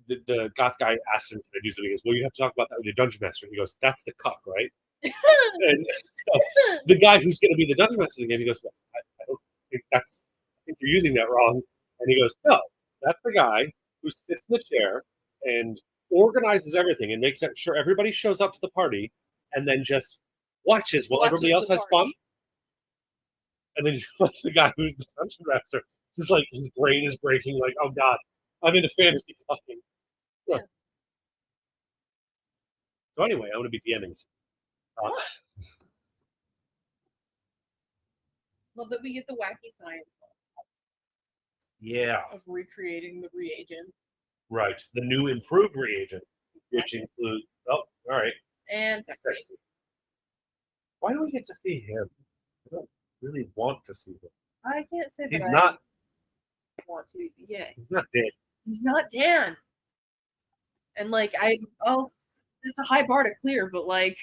Speaker 1: the goth guy asks him, can I do something? He goes, well, you have to talk about that with your dungeon master. He goes, that's the cuck, right? And so the guy who's going to be the dungeon master again, he goes, well, I don't think I think you're using that wrong. And he goes, no, that's the guy who sits in the chair and organizes everything and makes sure everybody shows up to the party and then just watches while everybody else has fun. And then you watch the guy who's the dungeon master, just like his brain is breaking, like, oh god, I'm into fantasy fucking. Yeah. So anyway, I'm going to be DMing.
Speaker 2: Love that we get the wacky science
Speaker 1: Yeah.
Speaker 2: of recreating the reagent.
Speaker 1: Right. The new improved reagent, which includes, oh, all right.
Speaker 2: And sexy.
Speaker 1: Why do we get to see him? I don't really want to see him.
Speaker 2: I can't say that
Speaker 1: He's not.
Speaker 2: Want to. Yeah.
Speaker 1: He's not dead.
Speaker 2: He's not Dan. And like it's a high bar to clear, but like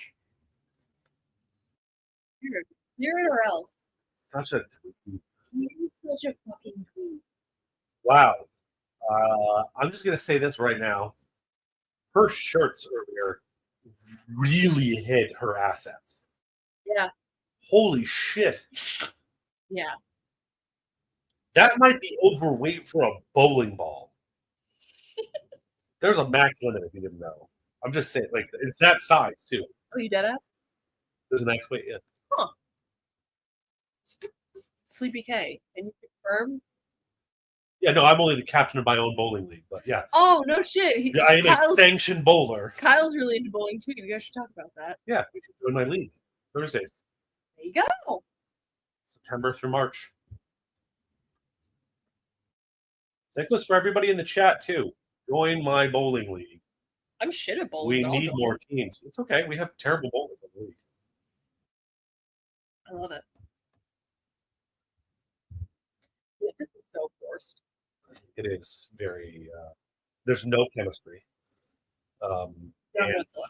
Speaker 2: clear it or else.
Speaker 1: Such a tweet.
Speaker 2: He's such a fucking tweet.
Speaker 1: Wow. I'm just gonna say this right now. Her shirts earlier really hid her assets.
Speaker 2: Yeah.
Speaker 1: Holy shit.
Speaker 2: Yeah.
Speaker 1: That might be overweight for a bowling ball. There's a max limit if you didn't know. I'm just saying, like, it's that size too.
Speaker 2: Oh, you dead ass?
Speaker 1: There's a max weight, yeah.
Speaker 2: Huh. Sleepy K, can you confirm?
Speaker 1: Yeah, no, I'm only the captain of my own bowling league, but yeah.
Speaker 2: Oh, no shit.
Speaker 1: I am a sanctioned bowler.
Speaker 2: Kyle's really into bowling too. You guys should talk about that.
Speaker 1: Yeah, we should join my league. Thursdays.
Speaker 2: There you go.
Speaker 1: September through March. That goes for everybody in the chat too. Join my bowling league.
Speaker 2: I'm shit at bowling.
Speaker 1: We need more teams. It's okay. We have terrible bowlers in the league.
Speaker 2: I love it. Yeah, this is so forced.
Speaker 1: It is very. There's no chemistry.
Speaker 2: None
Speaker 1: And
Speaker 2: whatsoever.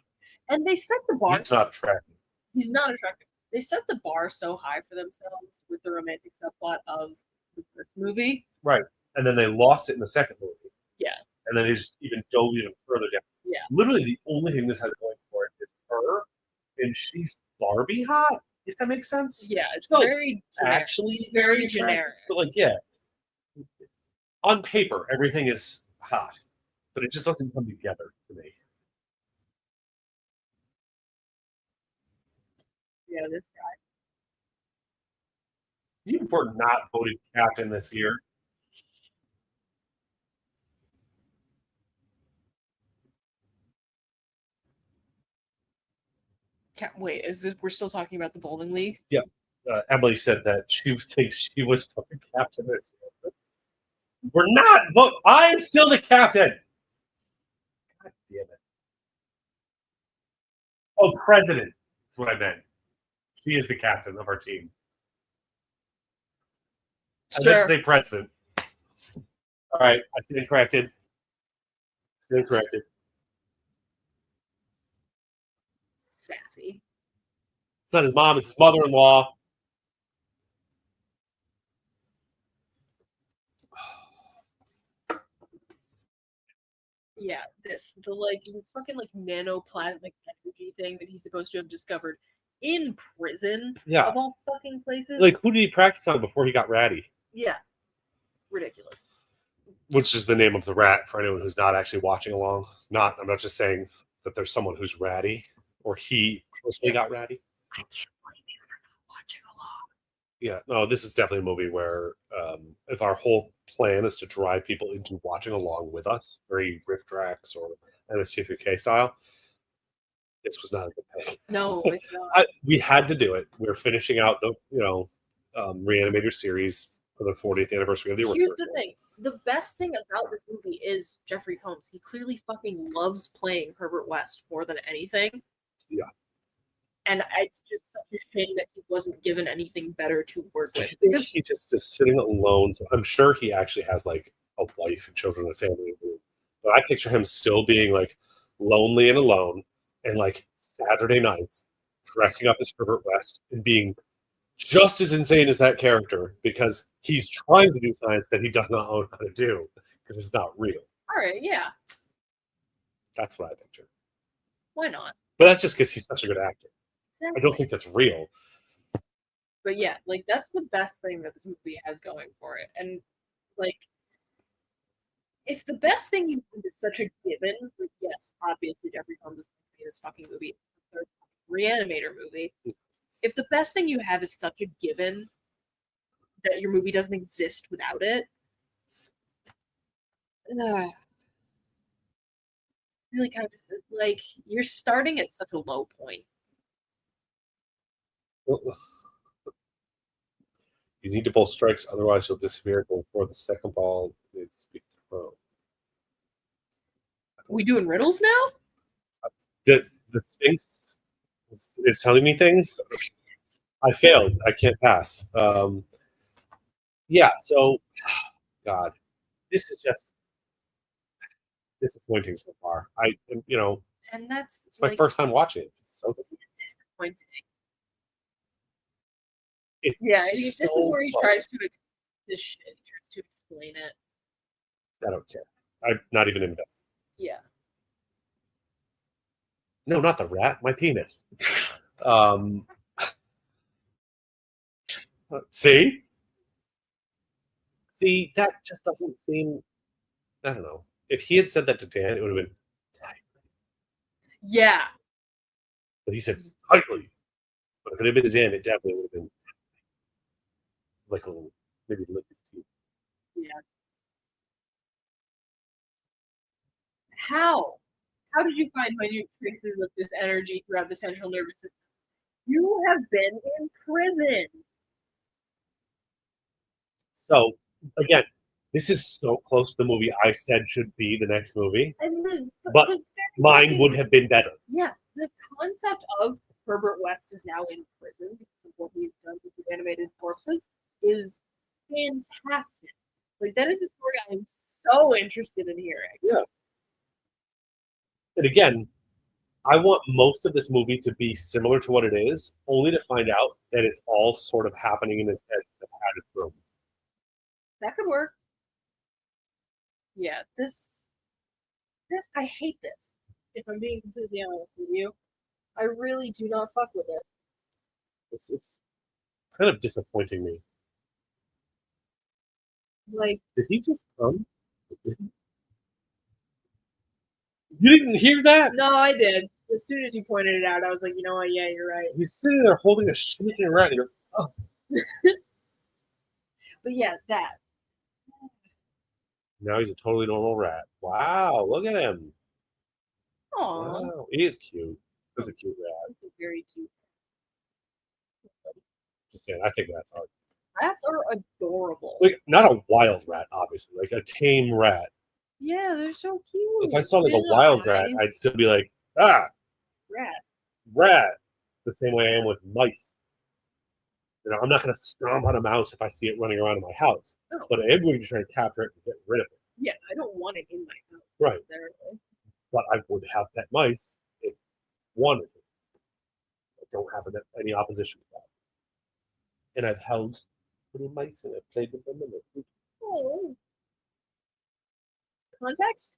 Speaker 2: And they set the bar.
Speaker 1: he's not attractive.
Speaker 2: He's not attractive. They set the bar so high for themselves with the romantic subplot of the first movie.
Speaker 1: Right. And then they lost it in the second movie.
Speaker 2: Yeah.
Speaker 1: And then they just even dove even further down.
Speaker 2: Yeah.
Speaker 1: Literally, the only thing this has going for it is her, and she's Barbie hot, if that makes sense.
Speaker 2: Yeah, it's
Speaker 1: not
Speaker 2: very generic.
Speaker 1: actually
Speaker 2: very
Speaker 1: attractive,
Speaker 2: generic.
Speaker 1: But like, yeah, on paper, everything is hot, but it just doesn't come together to me.
Speaker 2: Yeah, this guy.
Speaker 1: You were not voted captain this year.
Speaker 2: Wait, is this, we're still talking about the bowling league?
Speaker 1: Yeah. Emily said that she thinks she was fucking captain this year. We're not. Vote. I'm still the captain. God damn it. Oh, president. That's what I meant. She is the captain of our team. I meant to say president. All right, I stand corrected. Stand corrected.
Speaker 2: Sassy.
Speaker 1: It's not his mom, it's his mother-in-law.
Speaker 2: Yeah, this fucking like nanoplasmic energy thing that he's supposed to have discovered in prison.
Speaker 1: Yeah.
Speaker 2: Of all fucking places.
Speaker 1: Like, who did he practice on before he got ratty?
Speaker 2: Yeah. Ridiculous.
Speaker 1: Which is the name of the rat for anyone who's not actually watching along. I'm not just saying that there's someone who's ratty or he personally got ratty.
Speaker 2: I can't blame you for not watching along.
Speaker 1: Yeah, no, this is definitely a movie where if our whole plan is to drive people into watching along with us, very Rift Tracks or MST3K style, this was not a good pick.
Speaker 2: No, it's not.
Speaker 1: We had to do it. We're finishing out the Re-AniMAYtor series for the 40th anniversary of the
Speaker 2: Here's
Speaker 1: original.
Speaker 2: the thing. The best thing about this movie is Jeffrey Combs. He clearly fucking loves playing Herbert West more than anything.
Speaker 1: Yeah.
Speaker 2: And it's just such a shame that he wasn't given anything better to work with.
Speaker 1: I think he just is sitting alone. So I'm sure he actually has like a wife and children and a family. But I picture him still being like lonely and alone, and like Saturday nights dressing up as Herbert West and being just as insane as that character because he's trying to do science that he does not know how to do because it's not real.
Speaker 2: All right, yeah.
Speaker 1: That's what I picture.
Speaker 2: Why not?
Speaker 1: But that's just because he's such a good actor.
Speaker 2: Exactly.
Speaker 1: I don't think that's real.
Speaker 2: But yeah, like that's the best thing that this movie has going for it. And like, if the best thing you have is such a given, like yes, obviously Jeffrey Combs is going to be in this fucking movie, the third Re-AniMAYtor movie. If the best thing you have is such a given that your movie doesn't exist without it, really kind of just like you're starting at such a low point.
Speaker 1: You need to bowl strikes, otherwise you'll disappear before the second ball needs to be thrown.
Speaker 2: Are we doing riddles now?
Speaker 1: The Sphinx is telling me things. I failed. I can't pass. Yeah, so, God, this is just disappointing so far.
Speaker 2: And that's
Speaker 1: it's my first time watching it. It's so
Speaker 2: disappointing.
Speaker 1: It's
Speaker 2: this is where he tries to explain it.
Speaker 1: I don't care. I'm not even invested.
Speaker 2: Yeah.
Speaker 1: No, not the rat. My penis. See, that just doesn't seem. I don't know. If he had said that to Dan, it would have been tightly.
Speaker 2: Yeah.
Speaker 1: But he said tightly. But if it had been to Dan, it definitely would have been like a little, maybe lick his teeth.
Speaker 2: Yeah. How did you find minute traces of this energy throughout the central nervous system? You have been in prison.
Speaker 1: So, again, this is so close to the movie I said should be the next movie. But mine would have been better.
Speaker 2: Yeah, the concept of Herbert West is now in prison because of what he's done with animated corpses is fantastic. Like that is a story I am so interested in hearing.
Speaker 1: Yeah. And again, I want most of this movie to be similar to what it is, only to find out that it's all sort of happening in his head in a padded room.
Speaker 2: That could work. Yeah, this I hate this. If I'm being completely honest with you, I really do not fuck with it.
Speaker 1: It's kind of disappointing me.
Speaker 2: Like,
Speaker 1: Did he just come? You didn't hear that?
Speaker 2: no, I did. As soon as you pointed it out, I was like, you know what? Yeah, you're right.
Speaker 1: He's sitting there holding a shaking around. He goes, oh.
Speaker 2: But yeah, that.
Speaker 1: Now he's a totally normal rat. Wow, look at him.
Speaker 2: Aww.
Speaker 1: Wow, he is cute. He's a cute rat.
Speaker 2: It's a very cute.
Speaker 1: Just saying, I think that's hard.
Speaker 2: Rats are adorable.
Speaker 1: Like, not a wild rat, obviously, like a tame rat.
Speaker 2: Yeah, they're so cute.
Speaker 1: If I saw like a wild rat, I'd still be like, ah, rat. The same way I am with mice. You know, I'm not going to stomp on a mouse if I see it running around in my house,
Speaker 2: No.
Speaker 1: but I am going to try to capture it and get rid of it.
Speaker 2: Yeah, I don't want it in my house.
Speaker 1: Right.
Speaker 2: Necessarily.
Speaker 1: But I would have pet mice if wanted it. I don't have any opposition to that. And I've held little mice and I've played with them and they're
Speaker 2: Oh. Context?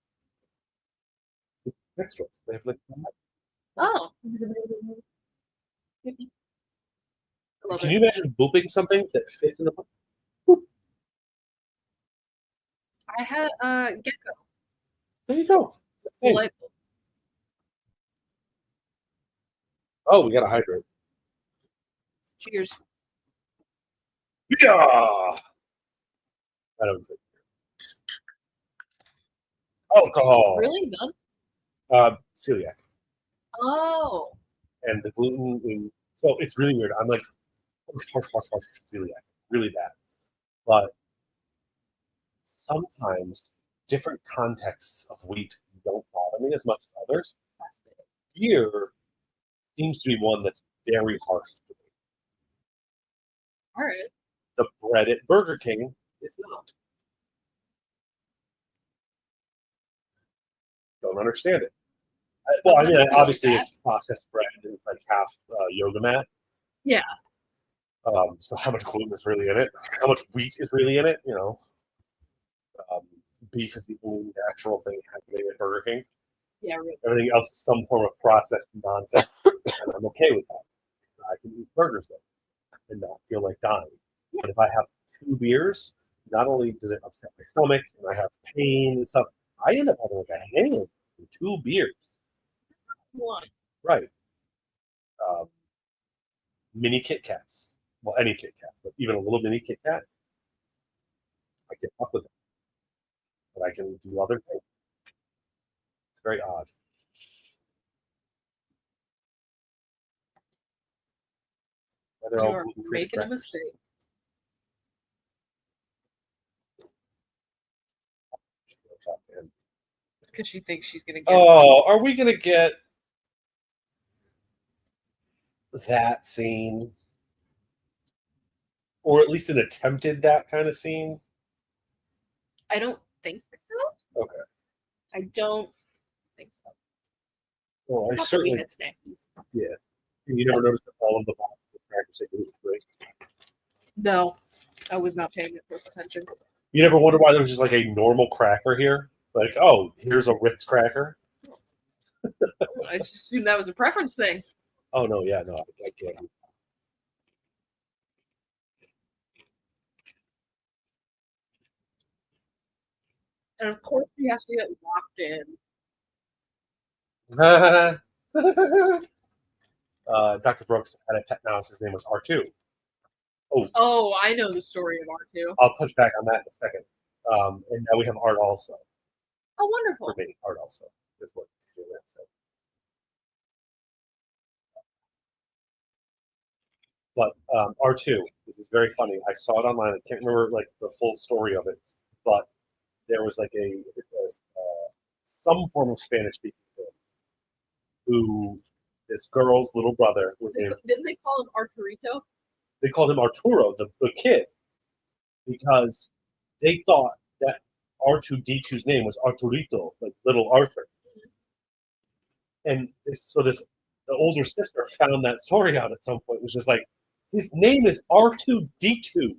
Speaker 1: extras. They have like.
Speaker 2: Oh.
Speaker 1: Can you imagine booping something that fits in the boop?
Speaker 2: I had gecko.
Speaker 1: There you go.
Speaker 2: Delightful.
Speaker 1: Oh, we got to hydrate.
Speaker 2: Cheers.
Speaker 1: Yeah. I don't drink. Alcohol.
Speaker 2: Really? None?
Speaker 1: Celiac.
Speaker 2: Oh.
Speaker 1: And the gluten. So it's really weird. I'm like, harsh, celiac. Really bad. But sometimes different contexts of wheat don't bother me as much as others. Beer seems to be one that's very harsh to me.
Speaker 2: All right.
Speaker 1: The bread at Burger King is not. Don't understand it. Well, I mean, obviously it's processed bread and it's like half yoga mat.
Speaker 2: Yeah.
Speaker 1: So how much gluten is really in it? How much wheat is really in it? You know, beef is the only natural thing happening at Burger King.
Speaker 2: Yeah, really.
Speaker 1: Everything else is some form of processed nonsense, and I'm okay with that. I can eat burgers then and not feel like dying. Yeah. But if I have 2 beers, not only does it upset my stomach and I have pain and stuff, I end up having like a hangover from 2 beers.
Speaker 2: One.
Speaker 1: Right. Mini Kit Kats. Well, any Kit Kat, but even a little mini Kit Kat, I can fuck with it. But I can do other things. It's very odd.
Speaker 2: You're making a mistake. Because she thinks she's going to get
Speaker 1: are we going to get that scene? Or at least an attempted that kind of scene?
Speaker 2: I don't think so.
Speaker 1: Okay.
Speaker 2: I don't think so.
Speaker 1: Well, I certainly
Speaker 2: had snackies.
Speaker 1: Yeah. You never noticed that all of the boxes were practicing gluten-free?
Speaker 2: No, I was not paying close attention.
Speaker 1: You never wonder why there was just like a normal cracker here? Like, oh, here's a Ritz cracker?
Speaker 2: I just assumed that was a preference thing.
Speaker 1: Oh, no, yeah, no, I can't.
Speaker 2: And of course, he has to get locked in.
Speaker 1: Dr. Brooks had a pet mouse. His name was R2.
Speaker 2: Oh, I know the story of R2.
Speaker 1: I'll touch back on that in a second. And now we have Art also.
Speaker 2: Oh, wonderful.
Speaker 1: For me, Art also is what Juliet said. But R2, this is very funny. I saw it online. I can't remember like the full story of it, but there was like some form of Spanish speaking film who this girl's little brother was named.
Speaker 2: Didn't they call him Arturito?
Speaker 1: they called him Arturo, the kid, because they thought that R2D2's name was Arturito, like little Arthur. And the older sister found that story out at some point. It was just like, his name is R2D2.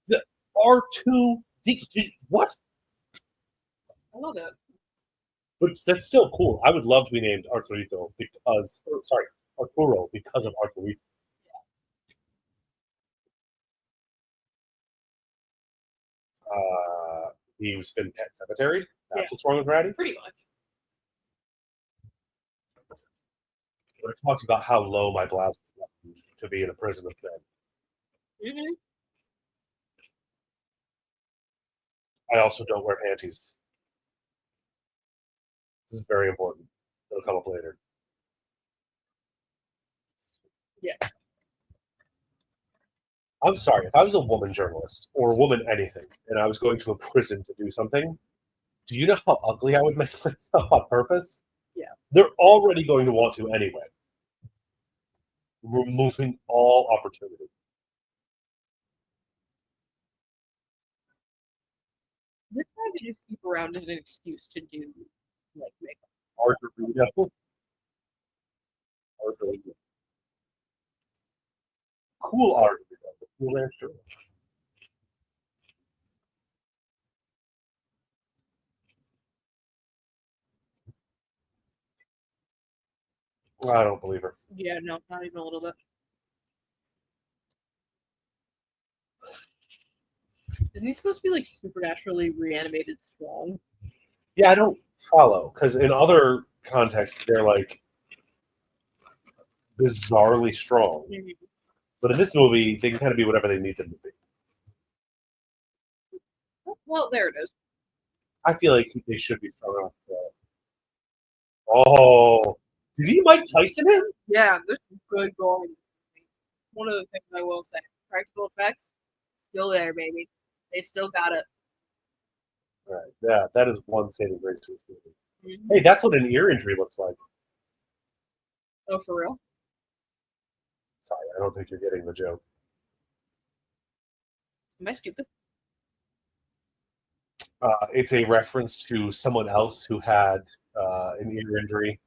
Speaker 1: The R2D2. What?
Speaker 2: I love it.
Speaker 1: But that's still cool. I would love to be named Arturito Arturo because of Arturito. He's been pet cemetery. That's what's wrong with Ratty.
Speaker 2: Pretty much.
Speaker 1: When I talked about how low my blouse is to be in a prison with men.
Speaker 2: Mm-hmm.
Speaker 1: I also don't wear panties. This is very important. It'll come up later.
Speaker 2: Yeah.
Speaker 1: I'm sorry, if I was a woman journalist or a woman anything, and I was going to a prison to do something, do you know how ugly I would make myself on purpose?
Speaker 2: Yeah.
Speaker 1: They're already going to want to anyway. Removing all opportunity.
Speaker 2: This guy they just keep around as an excuse to do like makeup.
Speaker 1: Arturito. Cool Arturito. Cool answer. I don't believe her.
Speaker 2: Yeah, no, not even a little bit. Isn't he supposed to be like supernaturally reanimated strong?
Speaker 1: Yeah, I don't follow because in other contexts they're like bizarrely strong, but in this movie they can kind of be whatever they need them to be.
Speaker 2: Well, there it is.
Speaker 1: I feel like they should be strong enough. Oh, did he Mike Tyson him?
Speaker 2: Yeah, there's some good going. One of the things I will say, practical effects, still there, baby. They still got it.
Speaker 1: Right. Yeah, that is one saving grace to this movie.
Speaker 2: Mm-hmm.
Speaker 1: Hey, that's what an ear injury looks like.
Speaker 2: Oh, for real?
Speaker 1: Sorry, I don't think you're getting the joke.
Speaker 2: Am I stupid?
Speaker 1: It's a reference to someone else who had an ear injury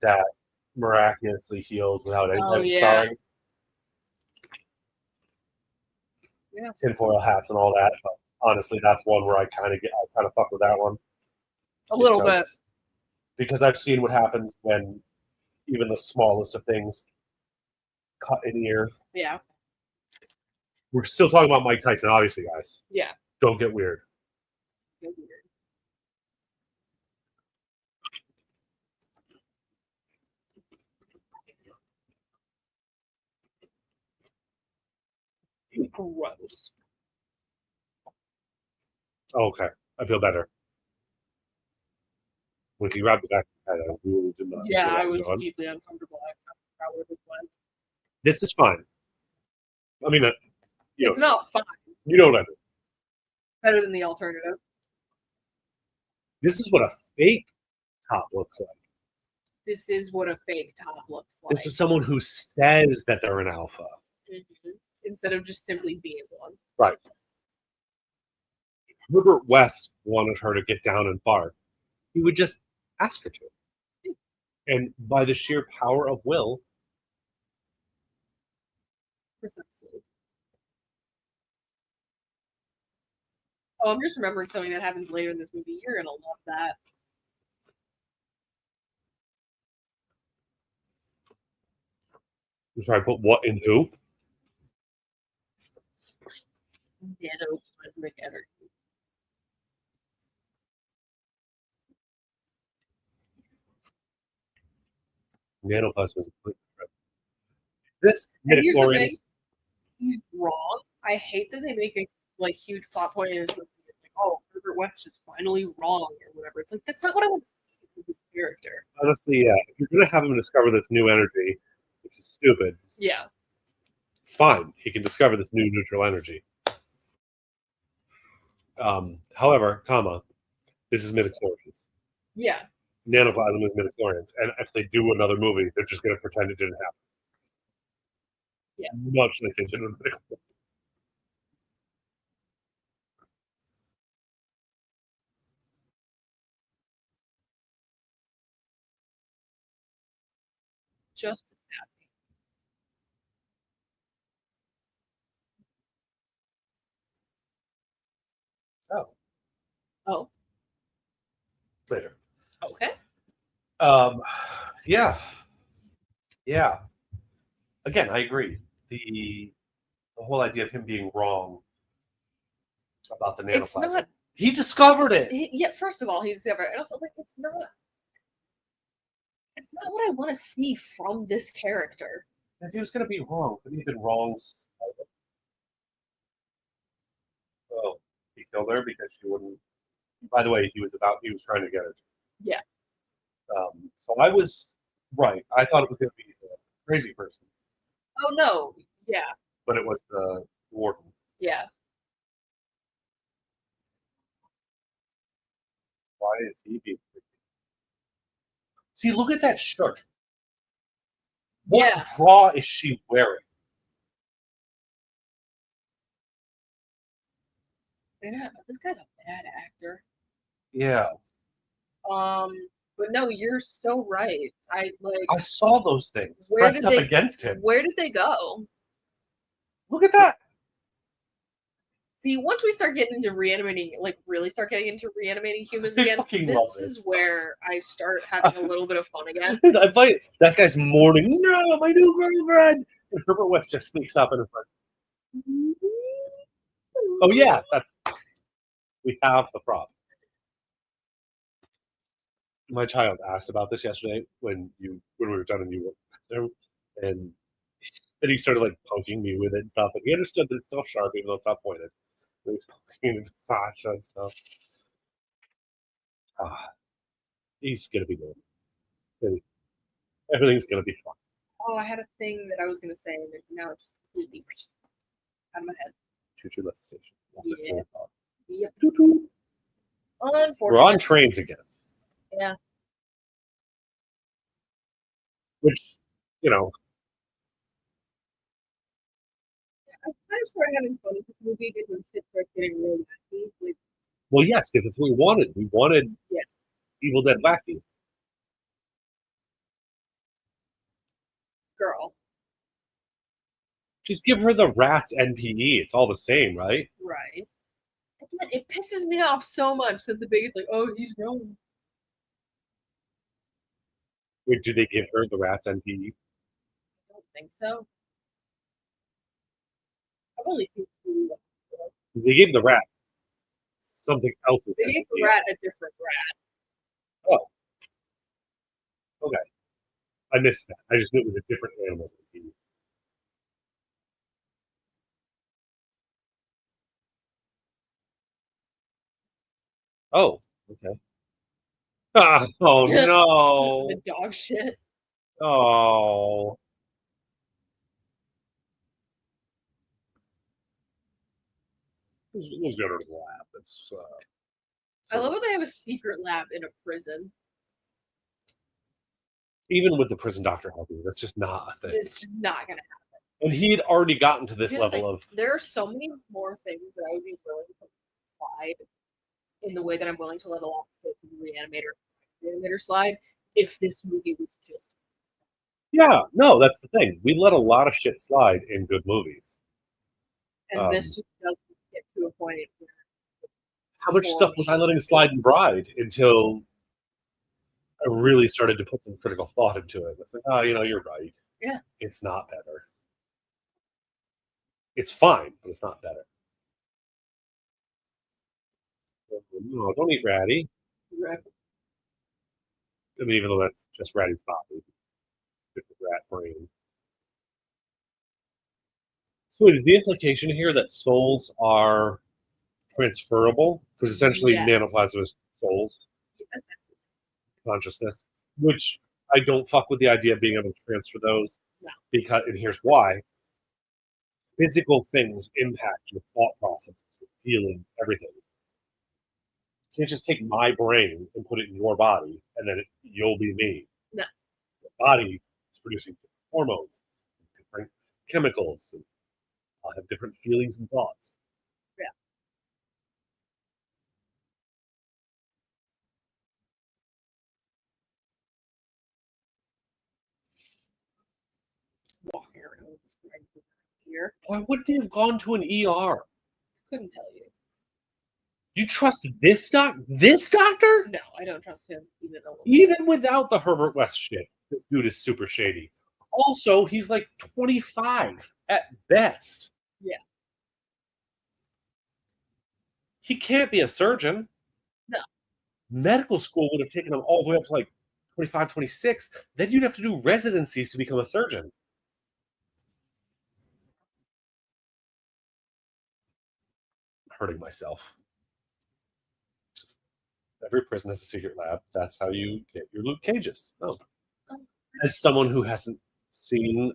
Speaker 1: that miraculously healed without any kind of scarring.
Speaker 2: Yeah.
Speaker 1: Tinfoil hats and all that. But honestly, that's one where I kind of fuck with that one.
Speaker 2: A little bit.
Speaker 1: Because I've seen what happens when even the smallest of things cut an ear.
Speaker 2: Yeah.
Speaker 1: We're still talking about Mike Tyson, obviously, guys.
Speaker 2: Yeah.
Speaker 1: Don't get weird.
Speaker 2: Get weird. Gross.
Speaker 1: Okay, I feel better. When you grabbed the back of the head, I really did not.
Speaker 2: Yeah, I was deeply uncomfortable. I forgot where this went.
Speaker 1: This is fine. I mean,
Speaker 2: it's not fine.
Speaker 1: You know what I mean.
Speaker 2: Better than the alternative.
Speaker 1: This is what a fake top looks like.
Speaker 2: This is what a fake top looks like.
Speaker 1: This is someone who says that they're an alpha.
Speaker 2: Mm-hmm. Instead of just simply being one.
Speaker 1: Right. If Herbert West wanted her to get down and bark, he would just ask her to. And by the sheer power of will.
Speaker 2: Precisely. Oh, I'm just remembering something that happens later in this movie. You're going to love that.
Speaker 1: I'm sorry, put what in who?
Speaker 2: Nanoplasmic energy.
Speaker 1: Nanoplasm is completely different. This midichlorians.
Speaker 2: He's wrong. I hate that they make a huge plot point in this movie. It's like, oh, Herbert West is finally wrong or whatever. It's like that's not what I want to see with this character.
Speaker 1: Honestly, yeah. If you're gonna have him discover this new energy, which is stupid.
Speaker 2: Yeah.
Speaker 1: Fine, he can discover this new neutral energy. However, this is midichlorians.
Speaker 2: Yeah.
Speaker 1: Nanoplasm is midichlorians, and if they do another movie, they're just going to pretend it didn't happen. much like they did with Regrettable.
Speaker 2: Just as sassy.
Speaker 1: Oh,
Speaker 2: Oh,
Speaker 1: later.
Speaker 2: okay.
Speaker 1: Yeah, yeah. Again, I agree. The whole idea of him being wrong about the
Speaker 2: It's
Speaker 1: nanoplasm.
Speaker 2: not.
Speaker 1: He discovered it.
Speaker 2: Yeah. First of all, he discovered, and also like it's not. It's not what I want to see from this character.
Speaker 1: If he was going to be wrong, could he have been wrong? Oh, he killed her because she wouldn't. By the way, he was trying to get her.
Speaker 2: Yeah.
Speaker 1: So I was right. I thought it was going to be the crazy person,
Speaker 2: Oh no. Yeah.
Speaker 1: but it was the warden.
Speaker 2: Yeah.
Speaker 1: Why is he being creepy? See, look at that shirt. What
Speaker 2: Yeah.
Speaker 1: bra is she wearing?
Speaker 2: Yeah. This guy's a bad actor.
Speaker 1: Yeah,
Speaker 2: But no, you're so right. I like.
Speaker 1: I saw those things
Speaker 2: Where
Speaker 1: pressed
Speaker 2: did
Speaker 1: up
Speaker 2: they?
Speaker 1: against him.
Speaker 2: Where did they go?
Speaker 1: Look at that.
Speaker 2: See, once we start getting into reanimating, like really start getting into reanimating humans
Speaker 1: I
Speaker 2: again,
Speaker 1: fucking love
Speaker 2: this is
Speaker 1: this.
Speaker 2: where I start having a little bit of fun again.
Speaker 1: I fight that guy's mourning. No, my new girlfriend. And Herbert West just sneaks up and is like, "Oh yeah, we have the prop." My child asked about this yesterday when we were done and you were there, and then he started like poking me with it and stuff. And he understood that it's still sharp even though it's not pointed. And he's poking into Sasha and stuff. Ah, he's gonna be good. And everything's gonna be fine.
Speaker 2: Oh, I had a thing that I was gonna say, and now it's just completely out of my head.
Speaker 1: Choo-choo left the station. Lost
Speaker 2: Yeah.
Speaker 1: that train of thought.
Speaker 2: Yep.
Speaker 1: Choo-choo.
Speaker 2: Unfortunately.
Speaker 1: We're on trains again.
Speaker 2: Yeah.
Speaker 1: Which, you know,
Speaker 2: I kind of started having fun with this movie because when shit starts getting really wacky. Like,
Speaker 1: well, yes, because it's what we wanted. We wanted
Speaker 2: Yeah.
Speaker 1: Evil Dead wacky.
Speaker 2: girl.
Speaker 1: Just give her the rats NPE. It's all the same, right?
Speaker 2: Right. Again, it pisses me off so much that the biggest like, oh, he's wrong.
Speaker 1: Wait, do they give her the rats NPE?
Speaker 2: I don't think so. I've only seen two.
Speaker 1: They gave the rat something else.
Speaker 2: They gave the rat a different rat.
Speaker 1: Oh, okay. I missed that. I just knew it was a different animal's NPE. Oh, okay. Ah, oh no.
Speaker 2: The dog shit.
Speaker 1: Oh. Let's go to the lab. That's
Speaker 2: I love how they have a secret lab in a prison.
Speaker 1: even with the prison doctor helping, that's just not a thing.
Speaker 2: It's just not gonna happen.
Speaker 1: And he'd already gotten to this
Speaker 2: Here's
Speaker 1: level
Speaker 2: the thing,
Speaker 1: of
Speaker 2: there are so many more things that I would be willing to slide in the way that I'm willing to let a lot of reanimator slide if this movie was just
Speaker 1: yeah, no, that's the thing. We let a lot of shit slide in good movies.
Speaker 2: and this just doesn't get to a point where
Speaker 1: How much stuff was I letting slide in Bride until I really started to put some critical thought into it? It's like, oh, you're right.
Speaker 2: Yeah.
Speaker 1: It's not better. It's fine, but it's not better. No, don't eat Ratty.
Speaker 2: right.
Speaker 1: I mean, even though that's just Ratty's body. It's a rat brain. So wait, is the implication here that souls are transferable? Because essentially
Speaker 2: Yes.
Speaker 1: nanoplasm is souls,
Speaker 2: Yes.
Speaker 1: consciousness, which I don't fuck with the idea of being able to transfer those.
Speaker 2: No.
Speaker 1: Because, and here's why. Physical things impact your thought process, your feelings, everything. You can't just take my brain and put it in your body, and then you'll be me.
Speaker 2: No.
Speaker 1: Your body is producing different hormones, different chemicals, and I'll have different feelings and thoughts.
Speaker 2: Yeah. Walking around with Regrettable here.
Speaker 1: Why wouldn't he have gone to an ER?
Speaker 2: Couldn't tell you.
Speaker 1: You trust this doctor?
Speaker 2: No, I don't trust him even a little.
Speaker 1: Even without the Herbert West shit, this dude is super shady. Also, he's like 25 at best.
Speaker 2: Yeah.
Speaker 1: He can't be a surgeon.
Speaker 2: No.
Speaker 1: Medical school would have taken him all the way up to like 25, 26. Then you'd have to do residencies to become a surgeon. I'm hurting myself. Just, every prison has a secret lab. That's how you get your Luke Cages. Oh. As someone who hasn't seen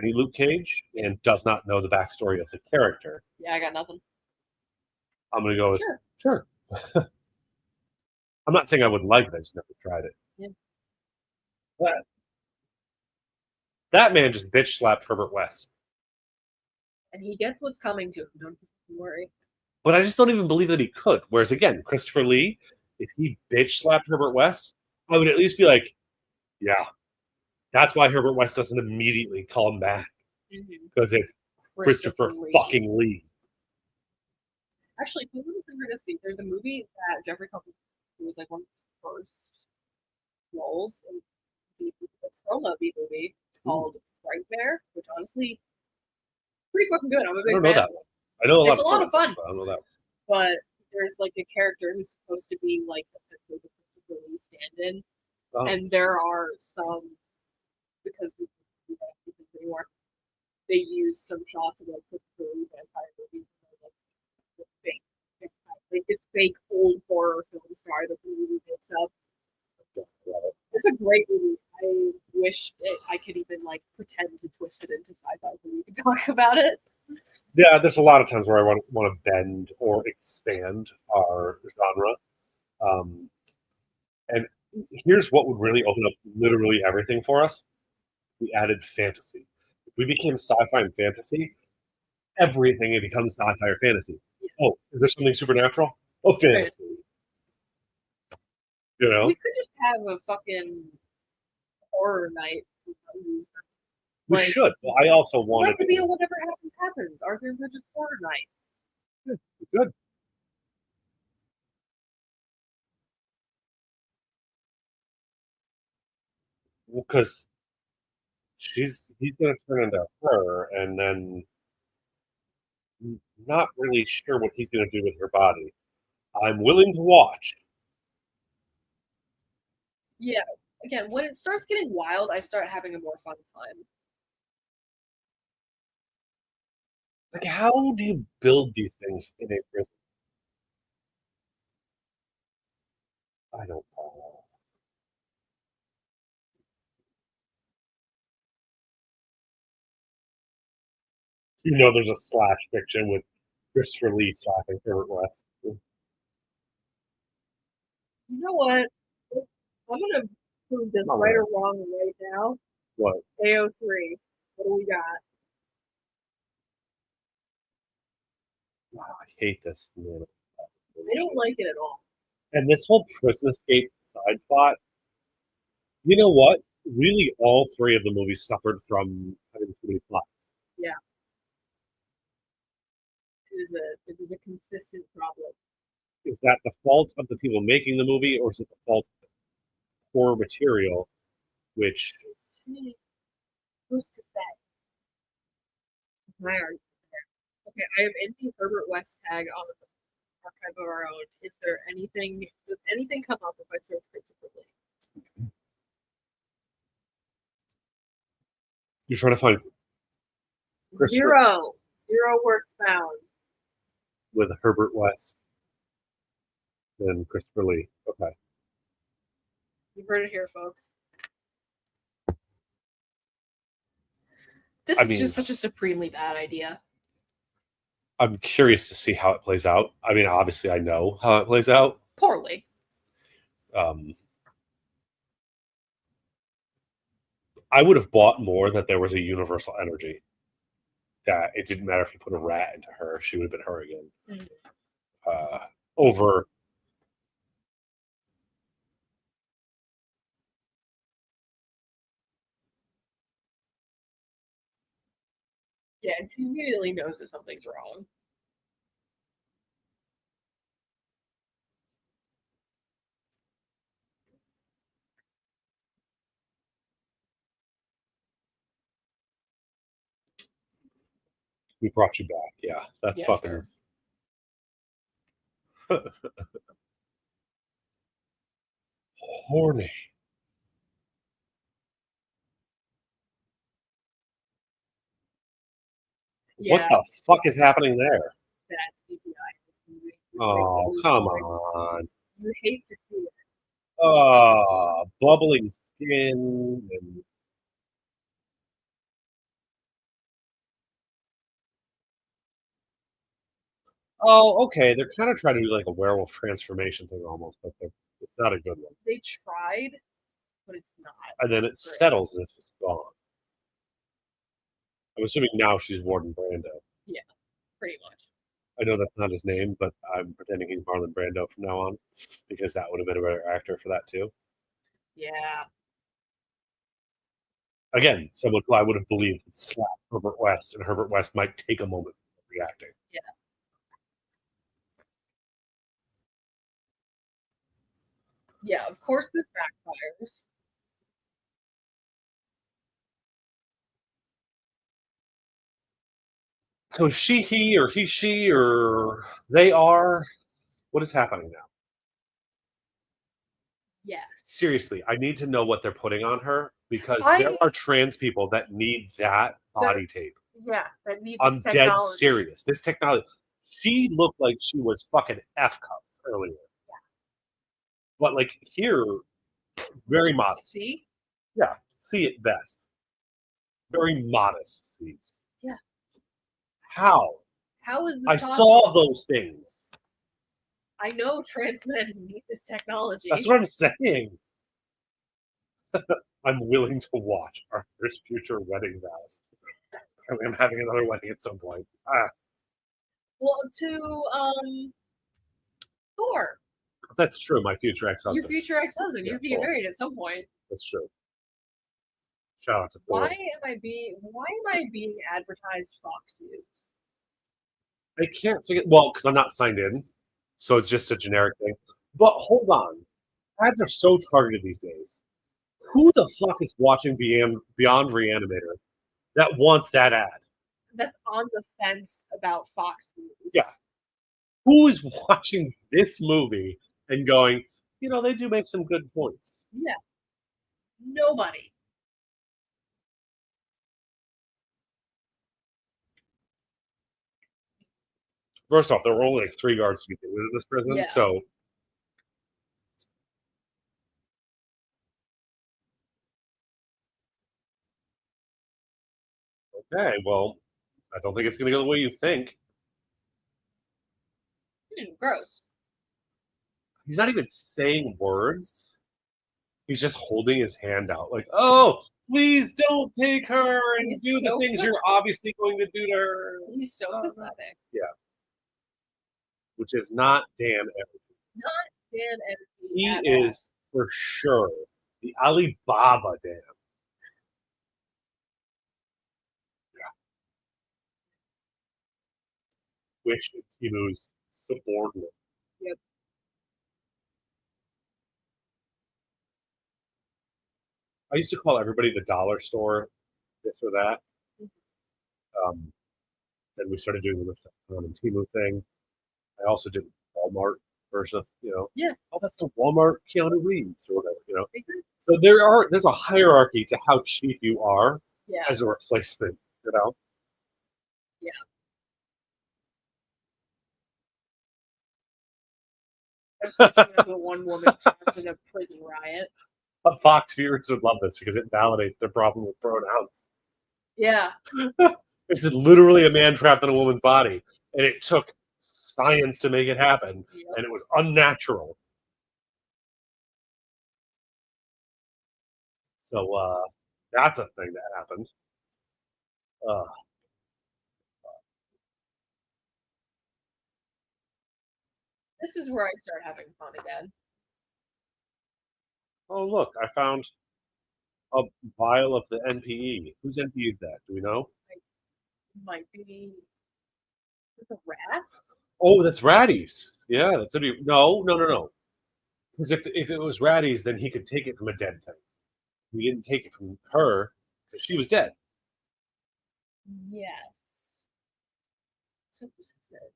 Speaker 1: any Luke Cage and does not know the backstory of the character,
Speaker 2: Yeah, I got nothing.
Speaker 1: I'm going to go with
Speaker 2: Sure.
Speaker 1: I'm not saying I wouldn't like it. I just never tried it.
Speaker 2: Yeah.
Speaker 1: That man just bitch slapped Herbert West.
Speaker 2: And he gets what's coming to him. Don't worry.
Speaker 1: But I just don't even believe that he could. Whereas again, Christopher Lee, if he bitch slapped Herbert West, I would at least be like, yeah, that's why Herbert West doesn't immediately call him back. Because it's Christopher fucking Lee.
Speaker 2: Actually, for the synchronicity, there's a movie that Jeffrey Combs was like one of the first roles in the Trauma movie called Frightmare, which honestly pretty fucking good. I'm a big fan.
Speaker 1: I know a lot.
Speaker 2: It's a lot of fun.
Speaker 1: I don't know that.
Speaker 2: But there's like a character who's supposed to be like essentially the Christopher Lee stand-in, and there are some because anymore. They use some shots of like Christopher Lee vampire movies, like fake, like this fake old horror film star that the movie makes up. It's a great movie. I wish I could even like pretend to twist it into sci-fi so we could talk about it.
Speaker 1: Yeah, there's a lot of times where I want to bend or expand our genre. And here's what would really open up literally everything for us. We added fantasy. If we became sci-fi and fantasy, everything becomes sci-fi or fantasy. Oh, is there something supernatural? Oh, fantasy. You know?
Speaker 2: We could just have a fucking horror night.
Speaker 1: We should. Well, I also wanted
Speaker 2: that could be a whatever happens. Arthur Bridges horror night.
Speaker 1: Yeah, good. Because he's gonna turn into her, and then not really sure what he's gonna do with her body. I'm willing to watch.
Speaker 2: Yeah. Again, when it starts getting wild, I start having a more fun time.
Speaker 1: Like, how do you build these things in a prison? I don't know. You know, there's a slash fiction with Christopher Lee slapping Herbert West.
Speaker 2: You know what? I'm gonna prove this right or wrong right now.
Speaker 1: What?
Speaker 2: AO3. What do we got?
Speaker 1: Wow, I hate this. Man.
Speaker 2: I don't like it at all.
Speaker 1: And this whole prison escape side plot, you know what? Really, all three of the movies suffered from having too many plots.
Speaker 2: Yeah. It is a consistent problem.
Speaker 1: Is that the fault of the people making the movie, or is it the fault of the poor material, which...
Speaker 2: Who's to say? My argument there. Okay, I have any Herbert West tag on the archive of our own. Is there anything? Does anything come up if I search Christopher Lee?
Speaker 1: You're trying to find
Speaker 2: Zero works found
Speaker 1: with Herbert West and Christopher Lee. Okay,
Speaker 2: you heard it here, folks. This is just such a supremely bad idea.
Speaker 1: I'm curious to see how it plays out. I mean, obviously, I know how it plays out.
Speaker 2: Poorly.
Speaker 1: I would have bought more that there was a universal energy. that it didn't matter if you put a rat into her, she would have been her again.
Speaker 2: Mhm.
Speaker 1: Over.
Speaker 2: Yeah, and she immediately knows that something's wrong.
Speaker 1: We brought you back. Yeah, that's
Speaker 2: Yeah,
Speaker 1: fucking.
Speaker 2: sure.
Speaker 1: Horny. What
Speaker 2: Yeah,
Speaker 1: the fuck is happening there?
Speaker 2: bad CGI in this movie, which makes it
Speaker 1: Oh,
Speaker 2: lose
Speaker 1: come
Speaker 2: points.
Speaker 1: on.
Speaker 2: You hate to see it.
Speaker 1: Bubbling skin and oh, okay. They're kind of trying to do like a werewolf transformation thing almost, but it's not a good one.
Speaker 2: They tried, but it's not.
Speaker 1: And then it
Speaker 2: great.
Speaker 1: settles and it's just gone. I'm assuming now she's Warden Brando.
Speaker 2: Yeah, pretty much.
Speaker 1: I know that's not his name, but I'm pretending he's Marlon Brando from now on because that would have been a better actor for that too.
Speaker 2: Yeah.
Speaker 1: Again, someone who I would have believed would slap Herbert West, and Herbert West might take a moment reacting.
Speaker 2: Yeah. Yeah, of course this backfires.
Speaker 1: So he, or he, she, or they are. What is happening now?
Speaker 2: Yes.
Speaker 1: Seriously, I need to know what they're putting on her because there
Speaker 2: I
Speaker 1: are trans people that need that body tape.
Speaker 2: yeah, that need
Speaker 1: I'm
Speaker 2: this
Speaker 1: dead
Speaker 2: technology.
Speaker 1: serious. This technology. She looked like she was fucking F cups earlier. But like here, very modest.
Speaker 2: See?
Speaker 1: Yeah, see it best. Very modest seats.
Speaker 2: Yeah.
Speaker 1: How?
Speaker 2: How is this
Speaker 1: I
Speaker 2: possible?
Speaker 1: saw those things.
Speaker 2: I know trans men need this technology.
Speaker 1: That's what I'm saying. I'm willing to watch our first future wedding vows. I'm having another wedding at some point.
Speaker 2: Well, to Thor,
Speaker 1: That's true. My future
Speaker 2: your
Speaker 1: ex-husband.
Speaker 2: future ex-husband.
Speaker 1: Yeah,
Speaker 2: You have to get
Speaker 1: Thor.
Speaker 2: married at some point.
Speaker 1: That's true. Shout out to
Speaker 2: Why
Speaker 1: Thor.
Speaker 2: am I being advertised Fox News?
Speaker 1: I can't figure. Well, because I'm not signed in, so it's just a generic thing. But hold on, ads are so targeted these days. Who the fuck is watching Beyond Re-AniMAYtor that wants that ad?
Speaker 2: That's on the fence about Fox News.
Speaker 1: Yeah. Who is watching this movie and going, they do make some good points?
Speaker 2: Yeah. Nobody.
Speaker 1: First off, there were only like 3 guards to begin with in this prison,
Speaker 2: Yeah.
Speaker 1: so okay, well, I don't think it's going to go the way you think.
Speaker 2: Gross.
Speaker 1: He's not even saying words. He's just holding his hand out, like, "Oh, please don't take her and
Speaker 2: He's
Speaker 1: do the
Speaker 2: so
Speaker 1: things
Speaker 2: pathetic.
Speaker 1: you're obviously going to do to her."
Speaker 2: He's so pathetic.
Speaker 1: Yeah, which is not Dan Everett.
Speaker 2: Not Dan Everett.
Speaker 1: He
Speaker 2: at all.
Speaker 1: is for sure the Alibaba Dan. Wish Timu's subordinate.
Speaker 2: Yep.
Speaker 1: I used to call everybody the dollar store, this or that. Um, then we started doing the Wish.com and Timu thing. I also did Walmart version of,
Speaker 2: Yeah.
Speaker 1: oh, that's the Walmart Keanu Reeves or whatever.
Speaker 2: Exactly.
Speaker 1: So there's a hierarchy to how cheap you are
Speaker 2: Yeah.
Speaker 1: as a replacement, you know.
Speaker 2: Yeah. The one woman trapped in a prison riot.
Speaker 1: Fox viewers would love this because it validates their problem with pronouns.
Speaker 2: Yeah.
Speaker 1: This is literally a man trapped in a woman's body, and it took science to make it happen,
Speaker 2: Yep.
Speaker 1: and it was unnatural. So that's a thing that happened. Uh,
Speaker 2: This is where I start having fun again.
Speaker 1: Oh, look, I found a vial of the NPE. Whose NPE is that? Do we know?
Speaker 2: Might be the rats.
Speaker 1: Oh, that's Ratty's. Yeah, that could be. No. Because if it was Ratty's, then he could take it from a dead thing. He didn't take it from her because she was dead.
Speaker 2: Yes. So who's it?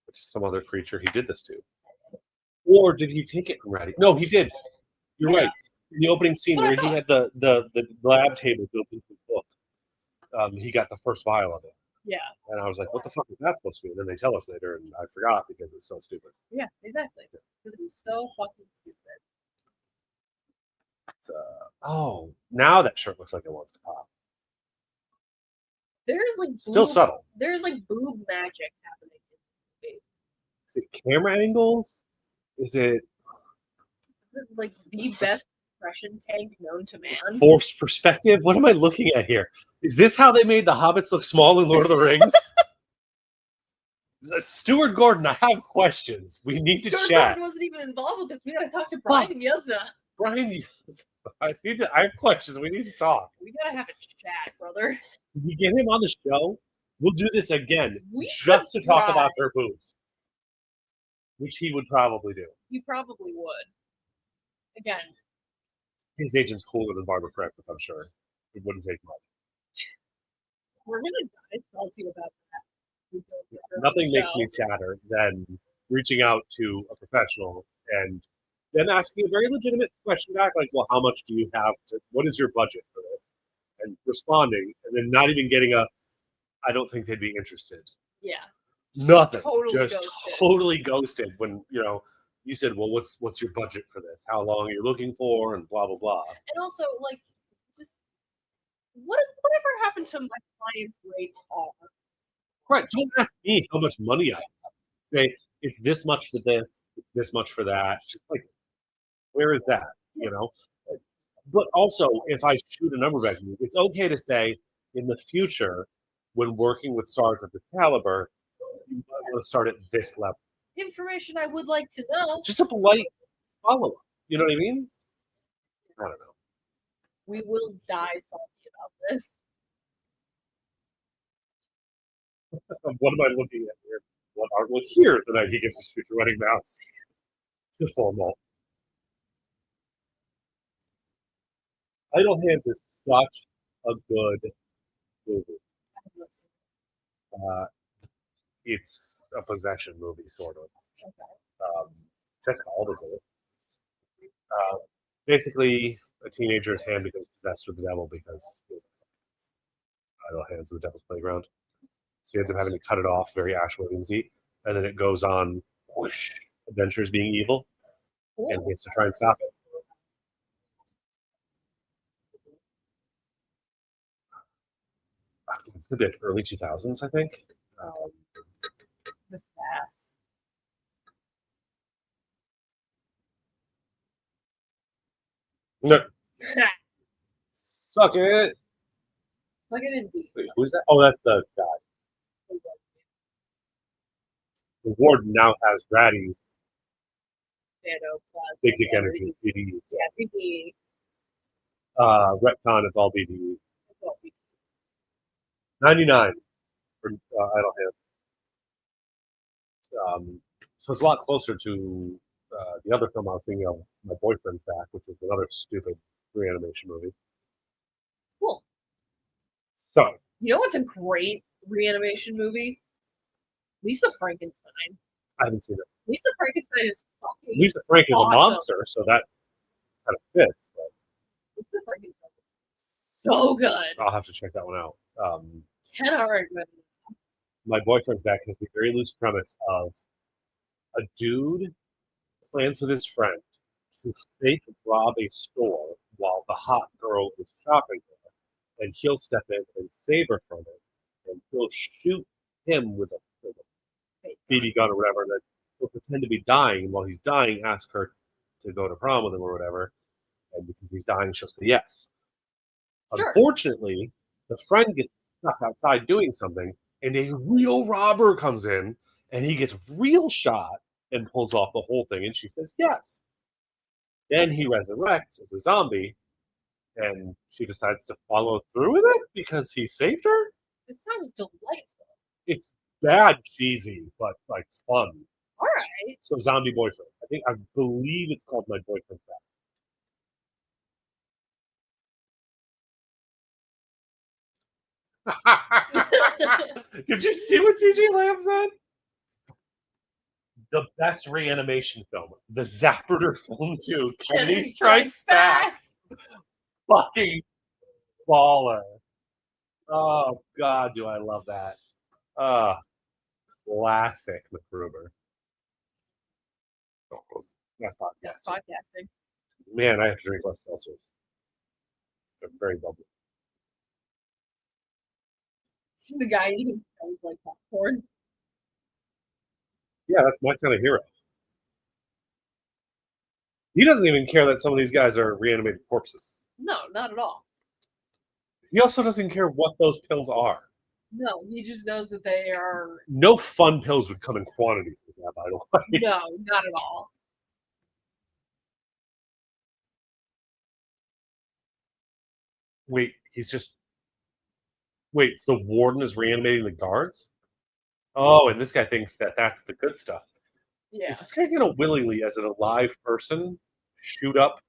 Speaker 1: Which is some other creature he did this to. Or did he take it from Ratty? No, he did. You're
Speaker 2: Yeah.
Speaker 1: right. In the opening scene
Speaker 2: That's what
Speaker 1: where
Speaker 2: I
Speaker 1: he had the lab table built into the book, he got the first vial of it.
Speaker 2: Yeah.
Speaker 1: And I was like, what the fuck is that supposed to be? And then they tell us later, and I forgot because it was so stupid.
Speaker 2: Yeah, exactly. Because it was so fucking stupid.
Speaker 1: Oh, now that shirt looks like it wants to pop.
Speaker 2: There's like
Speaker 1: Still subtle.
Speaker 2: There's like boob magic happening in this movie.
Speaker 1: Is it camera angles? Is it
Speaker 2: This is like the best compression tank known to man.
Speaker 1: forced perspective? What am I looking at here? Is this how they made the hobbits look small in Lord of the Rings? Stuart Gordon, I have questions. We need to
Speaker 2: Stuart
Speaker 1: chat.
Speaker 2: Gordon wasn't even involved with this. We gotta talk to Brian Yuzna.
Speaker 1: Brian, I have questions. We need to talk.
Speaker 2: We gotta have a chat, brother.
Speaker 1: If we get him on the show, we'll do this again
Speaker 2: We
Speaker 1: just to
Speaker 2: could
Speaker 1: talk
Speaker 2: try.
Speaker 1: about her boobs, which he would probably do.
Speaker 2: He probably would. Again,
Speaker 1: His agent's cooler than Barbara Crampton, I'm sure. It wouldn't take much.
Speaker 2: we're gonna die salty about that. We don't get her on
Speaker 1: Nothing
Speaker 2: the
Speaker 1: makes
Speaker 2: show.
Speaker 1: me sadder than reaching out to a professional and then asking a very legitimate question back, like, well, how much do you have to, what is your budget for this? And responding, and then not even getting a, I don't think they'd be interested.
Speaker 2: Yeah.
Speaker 1: Nothing.
Speaker 2: Totally
Speaker 1: Just
Speaker 2: ghosted.
Speaker 1: totally ghosted when, you said, well, what's your budget for this? How long are you looking for? And blah, blah, blah.
Speaker 2: And also, like, just whatever happened to my clients' rates are.
Speaker 1: Right. Don't ask me how much money I have. Say, it's this much for this, it's this much for that. Just like, where is that? But also, if I shoot a number back, it's okay to say in the future, when working with stars of this caliber, you might want to start at this level.
Speaker 2: Information I would like to know.
Speaker 1: Just a polite follow-up. You know what I mean? I don't know.
Speaker 2: We will die salty about this.
Speaker 1: What am I looking at here? What artwork here the night he gives his future wedding vows? Just formal. Idle Hands is such a good movie. It's a possession movie, sort of.
Speaker 2: Okay.
Speaker 1: Jessica Alba's in it. Basically, a teenager's hand becomes possessed with the devil because idle hands of the devil's playground. So he ends up having to cut it off, very Ash Williams-y, and then it goes on whoosh, adventures being evil, and he has to try and stop it. It's going to be like early 2000s, I think.
Speaker 2: The sass.
Speaker 1: No. Suck it.
Speaker 2: Look at indeed.
Speaker 1: Wait, who's that? Oh, that's the guy. The warden now has Ratty's Big Dick Energy, BDE.
Speaker 2: Yeah, BDE.
Speaker 1: Retcon, it's all BDE. 99 for Idle Hands. So it's a lot closer to the other film I was thinking of, My Boyfriend's Back, which is another stupid Re-AniMAYtion movie.
Speaker 2: Cool.
Speaker 1: So,
Speaker 2: You know what's a great Re-AniMAYtion movie? Lisa Frankenstein.
Speaker 1: I haven't seen it.
Speaker 2: Lisa Frankenstein is fucking
Speaker 1: Lisa Frank is
Speaker 2: awesome.
Speaker 1: a monster, so that kind of fits. But
Speaker 2: Lisa Frankenstein is so good.
Speaker 1: I'll have to check that one out.
Speaker 2: Ken Harrigan.
Speaker 1: My Boyfriend's Back has the very loose premise of a dude plans with his friend to fake rob a store while the hot girl is shopping there, and he'll step in and save her from it, and he'll shoot him with a BB gun or whatever, and then he'll pretend to be dying, and while he's dying, ask her to go to prom with him or whatever, and because he's dying, she'll say yes.
Speaker 2: Sure.
Speaker 1: Unfortunately, the friend gets stuck outside doing something, and a real robber comes in, and he gets real shot, and pulls off the whole thing, and she says yes. Then he resurrects as a zombie, and she decides to follow through with it because he saved her.
Speaker 2: This sounds delightful.
Speaker 1: It's bad cheesy, but like fun.
Speaker 2: All right.
Speaker 1: So zombie boyfriend. I believe it's called My Boyfriend Back. Did you see what TJ Lamb said? The best reanimation film, the Zapruder film 2, Kennedy Strikes Back. Fucking baller. Oh God, do I love that. Classic McGruber. That's
Speaker 2: That's
Speaker 1: podcasting.
Speaker 2: podcasting.
Speaker 1: Man, I have to drink less seltzers. They're very bubbly.
Speaker 2: The guy eating sounds like popcorn.
Speaker 1: Yeah, that's my kind of hero. He doesn't even care that some of these guys are reanimated corpses.
Speaker 2: No, not at all.
Speaker 1: He also doesn't care what those pills are.
Speaker 2: No, he just knows that they are.
Speaker 1: No fun pills would come in quantities like that, by the way.
Speaker 2: No, not at all.
Speaker 1: Wait, Wait, so the warden is reanimating the guards? Oh, and this guy thinks that that's the good stuff.
Speaker 2: Yeah.
Speaker 1: Is this guy going to willingly, as an alive person, shoot up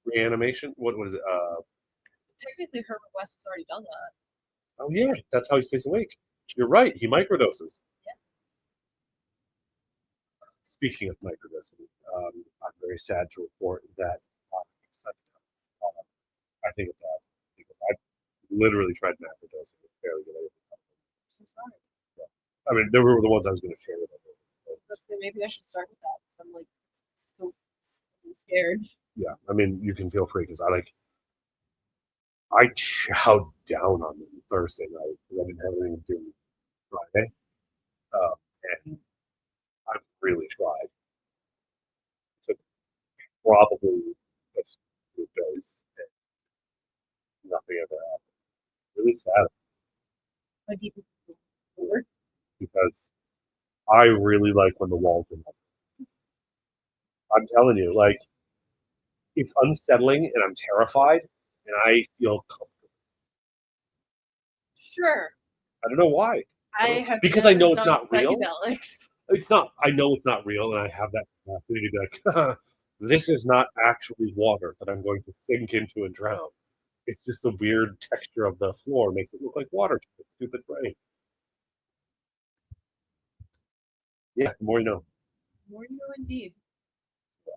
Speaker 1: reanimation? What was it?
Speaker 2: Technically, Herbert West has already done that.
Speaker 1: Oh, yeah, that's how he stays awake. You're right. He microdoses.
Speaker 2: Yeah.
Speaker 1: Speaking of microdosing, I'm very sad to report that I think of that because I literally tried macrodosing and barely get anything out of it.
Speaker 2: So sorry.
Speaker 1: Yeah. I mean, they were the ones I was going to share with everyone.
Speaker 2: Let's say maybe I should start with that. I'm like still scared.
Speaker 1: Yeah, I mean, you can feel free because I chowed down on them Thursday night because I didn't have anything to do Friday, and I've really tried to probably just do those, and nothing ever happened. Really sad
Speaker 2: My deep forward.
Speaker 1: because I really like when the walls are up. I'm telling you, like, it's unsettling and I'm terrified and I feel comfortable.
Speaker 2: Sure.
Speaker 1: I don't know why.
Speaker 2: I have
Speaker 1: Because I know it's
Speaker 2: done
Speaker 1: not real.
Speaker 2: psychedelics.
Speaker 1: It's not. I know it's not real, and I have that capacity to be like, this is not actually water that I'm going to sink into and drown. It's just the weird texture of the floor makes it look like water to my stupid brain. Yeah, the more you know.
Speaker 2: More you know, indeed.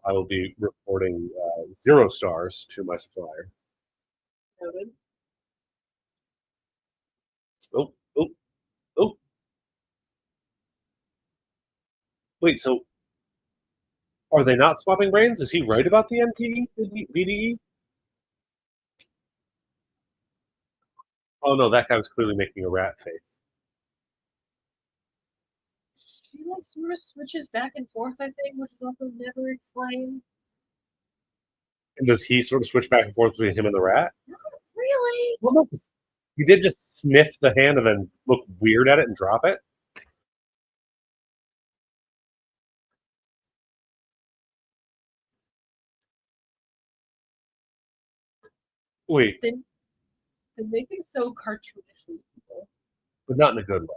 Speaker 1: I will be reporting 0 stars to my supplier.
Speaker 2: Noted.
Speaker 1: Oh, oh, oh. Wait, so are they not swapping brains? Is he right about the NPE, VDE? Oh no, that guy was clearly making a rat face.
Speaker 2: She like sort of switches back and forth, I think, which is also never explained.
Speaker 1: And does he sort of switch back and forth between him and the rat?
Speaker 2: Not really.
Speaker 1: Well, no. He did just sniff the hand and then look weird at it and drop it. Wait,
Speaker 2: They make him so cartoonishly evil.
Speaker 1: but not in a good way.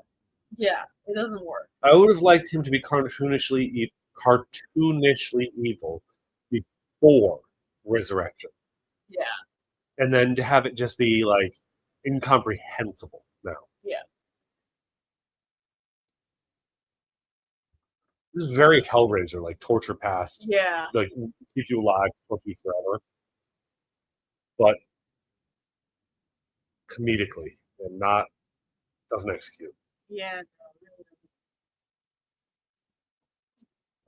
Speaker 2: Yeah, it doesn't work.
Speaker 1: I would have liked him to be cartoonishly evil before resurrection,
Speaker 2: Yeah,
Speaker 1: and then to have it just be like incomprehensible now.
Speaker 2: yeah.
Speaker 1: This is very Hellraiser, like torture past,
Speaker 2: Yeah.
Speaker 1: like keep you alive, torture you forever, but comedically and not doesn't execute.
Speaker 2: Yeah. No, it really doesn't.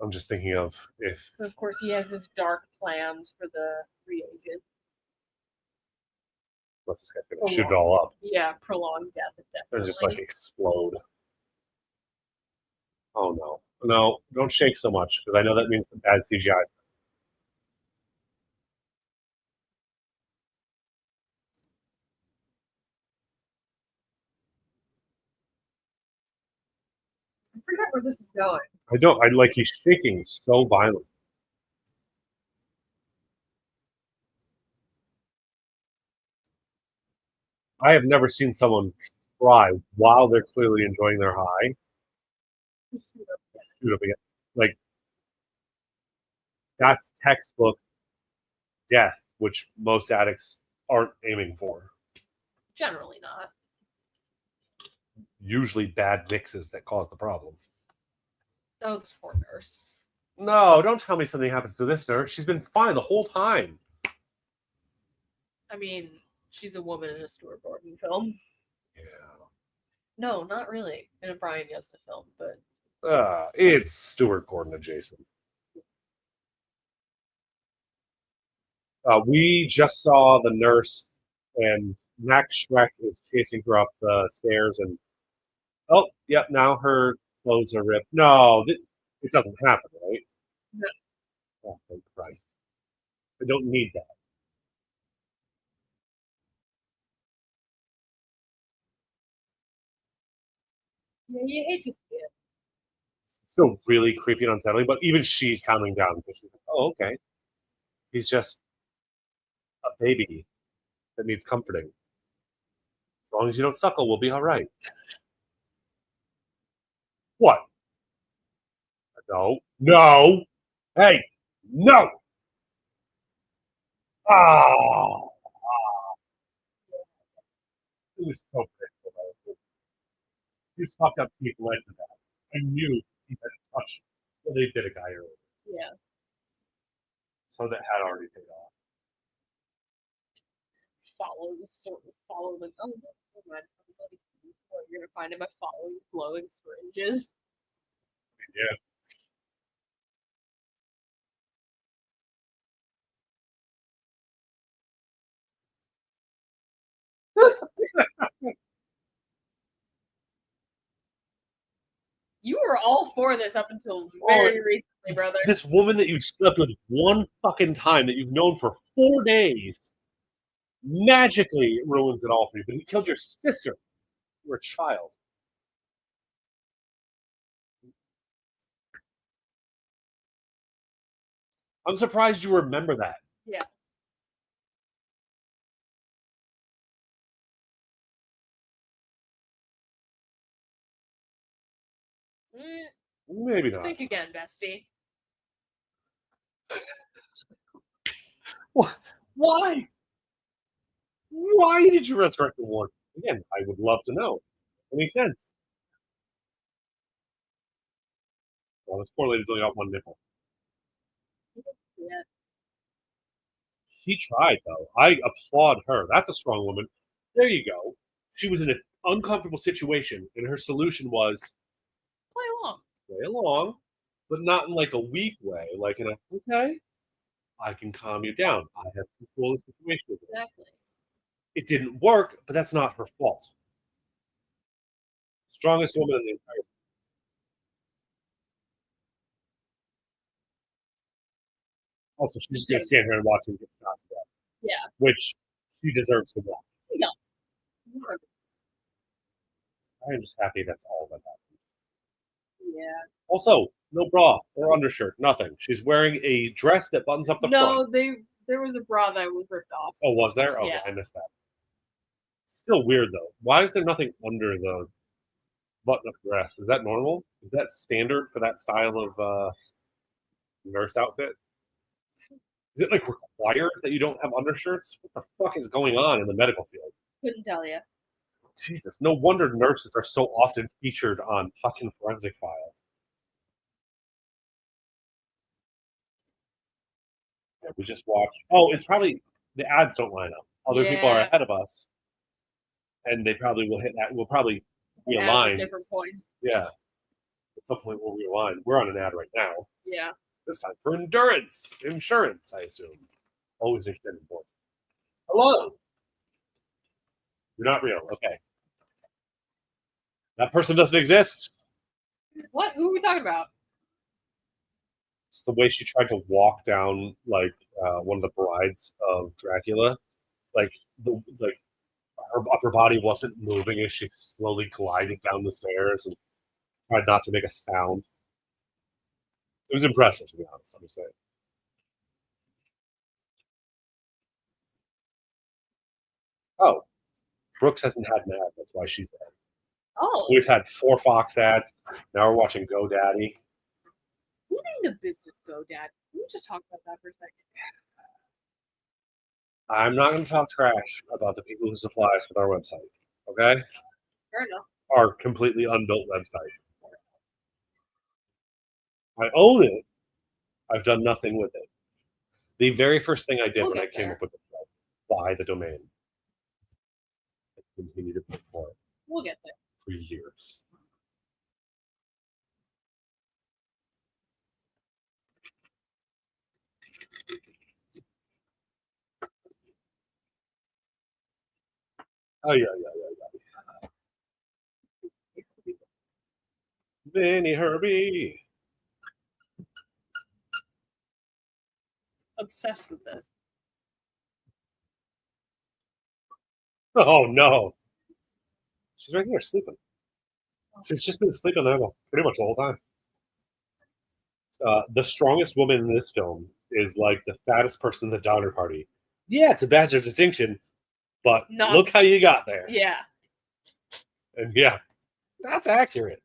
Speaker 1: I'm just thinking of if
Speaker 2: But of course, he has his dark plans for the reagent.
Speaker 1: what this guy's gonna shoot it all up
Speaker 2: Yeah, prolonged death, definitely.
Speaker 1: and just like explode. Oh no. No, don't shake so much because I know that means the bad CGI.
Speaker 2: I forgot where this is going.
Speaker 1: I don't. I like he's shaking so violently. I have never seen someone try while they're clearly enjoying their high. Shoot up again. Like that's textbook death, which most addicts aren't aiming for.
Speaker 2: Generally not.
Speaker 1: Usually bad mixes that cause the problem.
Speaker 2: Oh, this poor nurse.
Speaker 1: No, don't tell me something happens to this nurse. She's been fine the whole time.
Speaker 2: I mean, she's a woman in a Stuart Gordon film.
Speaker 1: Yeah.
Speaker 2: No, not really. In a Brian Yuzna film, but
Speaker 1: It's Stuart Gordon adjacent. We just saw the nurse, and Max Schreck is chasing her up the stairs, and oh, yep, now her clothes are ripped. No, it doesn't happen, right?
Speaker 2: No.
Speaker 1: Oh, thank Christ. I don't need that.
Speaker 2: Yeah, you hate to see it.
Speaker 1: Still really creepy and unsettling, but even she's calming down because she's like, oh, okay. He's just a baby that needs comforting. As long as you don't suckle, we'll be all right. What? No. No. Hey, no. Ah. It was so painful. These fucked up people led to that. I knew he had touched. Well, they did a guy earlier.
Speaker 2: Yeah.
Speaker 1: So that had already paid off.
Speaker 2: Follow the. Oh, never mind. I was like, what you're gonna find him by following glowing syringes.
Speaker 1: Yeah.
Speaker 2: You were all for this up until very recently, brother.
Speaker 1: This woman that you slept with one fucking time that you've known for 4 days magically ruins it all for you. But he killed your sister. You were a child. I'm surprised you remember that.
Speaker 2: Yeah.
Speaker 1: Maybe not.
Speaker 2: Think again, bestie.
Speaker 1: Why? Why did you resurrect the Warden? Again, I would love to know. Any sense? Well, this poor lady's only got one nipple.
Speaker 2: Yeah.
Speaker 1: She tried, though. I applaud her. That's a strong woman. There you go. She was in an uncomfortable situation, and her solution was
Speaker 2: Play along.
Speaker 1: play along, but not in like a weak way. Like in a, okay, I can calm you down. I have control of the situation.
Speaker 2: Exactly.
Speaker 1: It didn't work, but that's not her fault. Strongest woman in the entire. Also, she's just gonna stand here and watch him get shots at,
Speaker 2: Yeah.
Speaker 1: which she deserves to watch.
Speaker 2: Yeah.
Speaker 1: I am just happy that's all that happened.
Speaker 2: Yeah.
Speaker 1: Also, no bra or undershirt, nothing. She's wearing a dress that buttons up the front.
Speaker 2: No, there was a bra that was ripped off.
Speaker 1: Oh, was there? Okay,
Speaker 2: Yeah.
Speaker 1: I missed that. Still weird though. Why is there nothing under the button-up dress? Is that normal? Is that standard for that style of nurse outfit? Is it like required that you don't have undershirts? What the fuck is going on in the medical field?
Speaker 2: Couldn't tell you.
Speaker 1: Jesus, no wonder nurses are so often featured on fucking forensic files. Yeah, we just watched. Oh, it's probably the ads don't line up. Other people are
Speaker 2: Yeah.
Speaker 1: ahead of us, and they probably will hit that. We'll probably
Speaker 2: At
Speaker 1: realign.
Speaker 2: different points.
Speaker 1: Yeah, at some point we'll realign. We're on an ad right now.
Speaker 2: Yeah.
Speaker 1: This time for insurance, I assume. Always extended point. Hello. You're not real. Okay. That person doesn't exist.
Speaker 2: What? Who are we talking about?
Speaker 1: It's the way she tried to walk down like one of the brides of Dracula. Like her upper body wasn't moving as she slowly glided down the stairs, and Tried not to make a sound. It was impressive, to be honest. I'm just saying. Oh, Brooks hasn't had an ad. That's why she's there.
Speaker 2: Oh,
Speaker 1: We've had 4 Fox ads. Now we're watching GoDaddy.
Speaker 2: who named a business GoDaddy? Can we just talk about that for a second?
Speaker 1: I'm not going to talk trash about the people who supply us with our website. Okay?
Speaker 2: Fair enough.
Speaker 1: Our completely unbuilt website. I own it. I've done nothing with it. The very first thing I did when I came up with it was buy the domain. I continue to pay for it
Speaker 2: We'll get there.
Speaker 1: for years. Oh, yeah. Vinny Herbie.
Speaker 2: Obsessed with this.
Speaker 1: Oh, no. She's right there sleeping. She's just been sleeping there pretty much the whole time. The strongest woman in this film is like the fattest person in the Donner Party. Yeah, it's a badge of distinction, but look how you got there.
Speaker 2: Yeah.
Speaker 1: And yeah, that's accurate.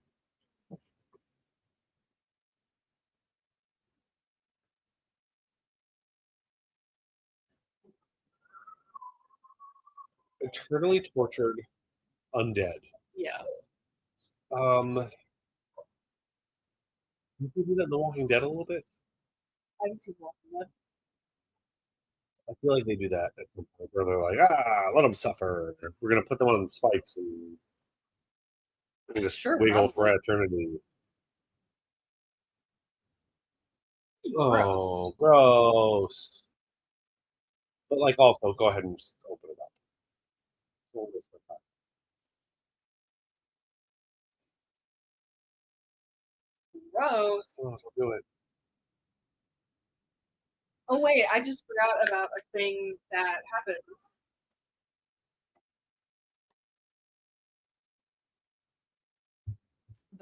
Speaker 1: Eternally tortured undead.
Speaker 2: Yeah.
Speaker 1: You do that in The Walking Dead a little bit?
Speaker 2: I haven't seen Walking Dead.
Speaker 1: I feel like they do that at some point where they're like, let them suffer. We're going to put them on spikes and just wiggle for eternity. Oh, gross. But like, also, go ahead and just open it up.
Speaker 2: Gross.
Speaker 1: Oh, do it.
Speaker 2: Oh wait, I just forgot about a thing that happens.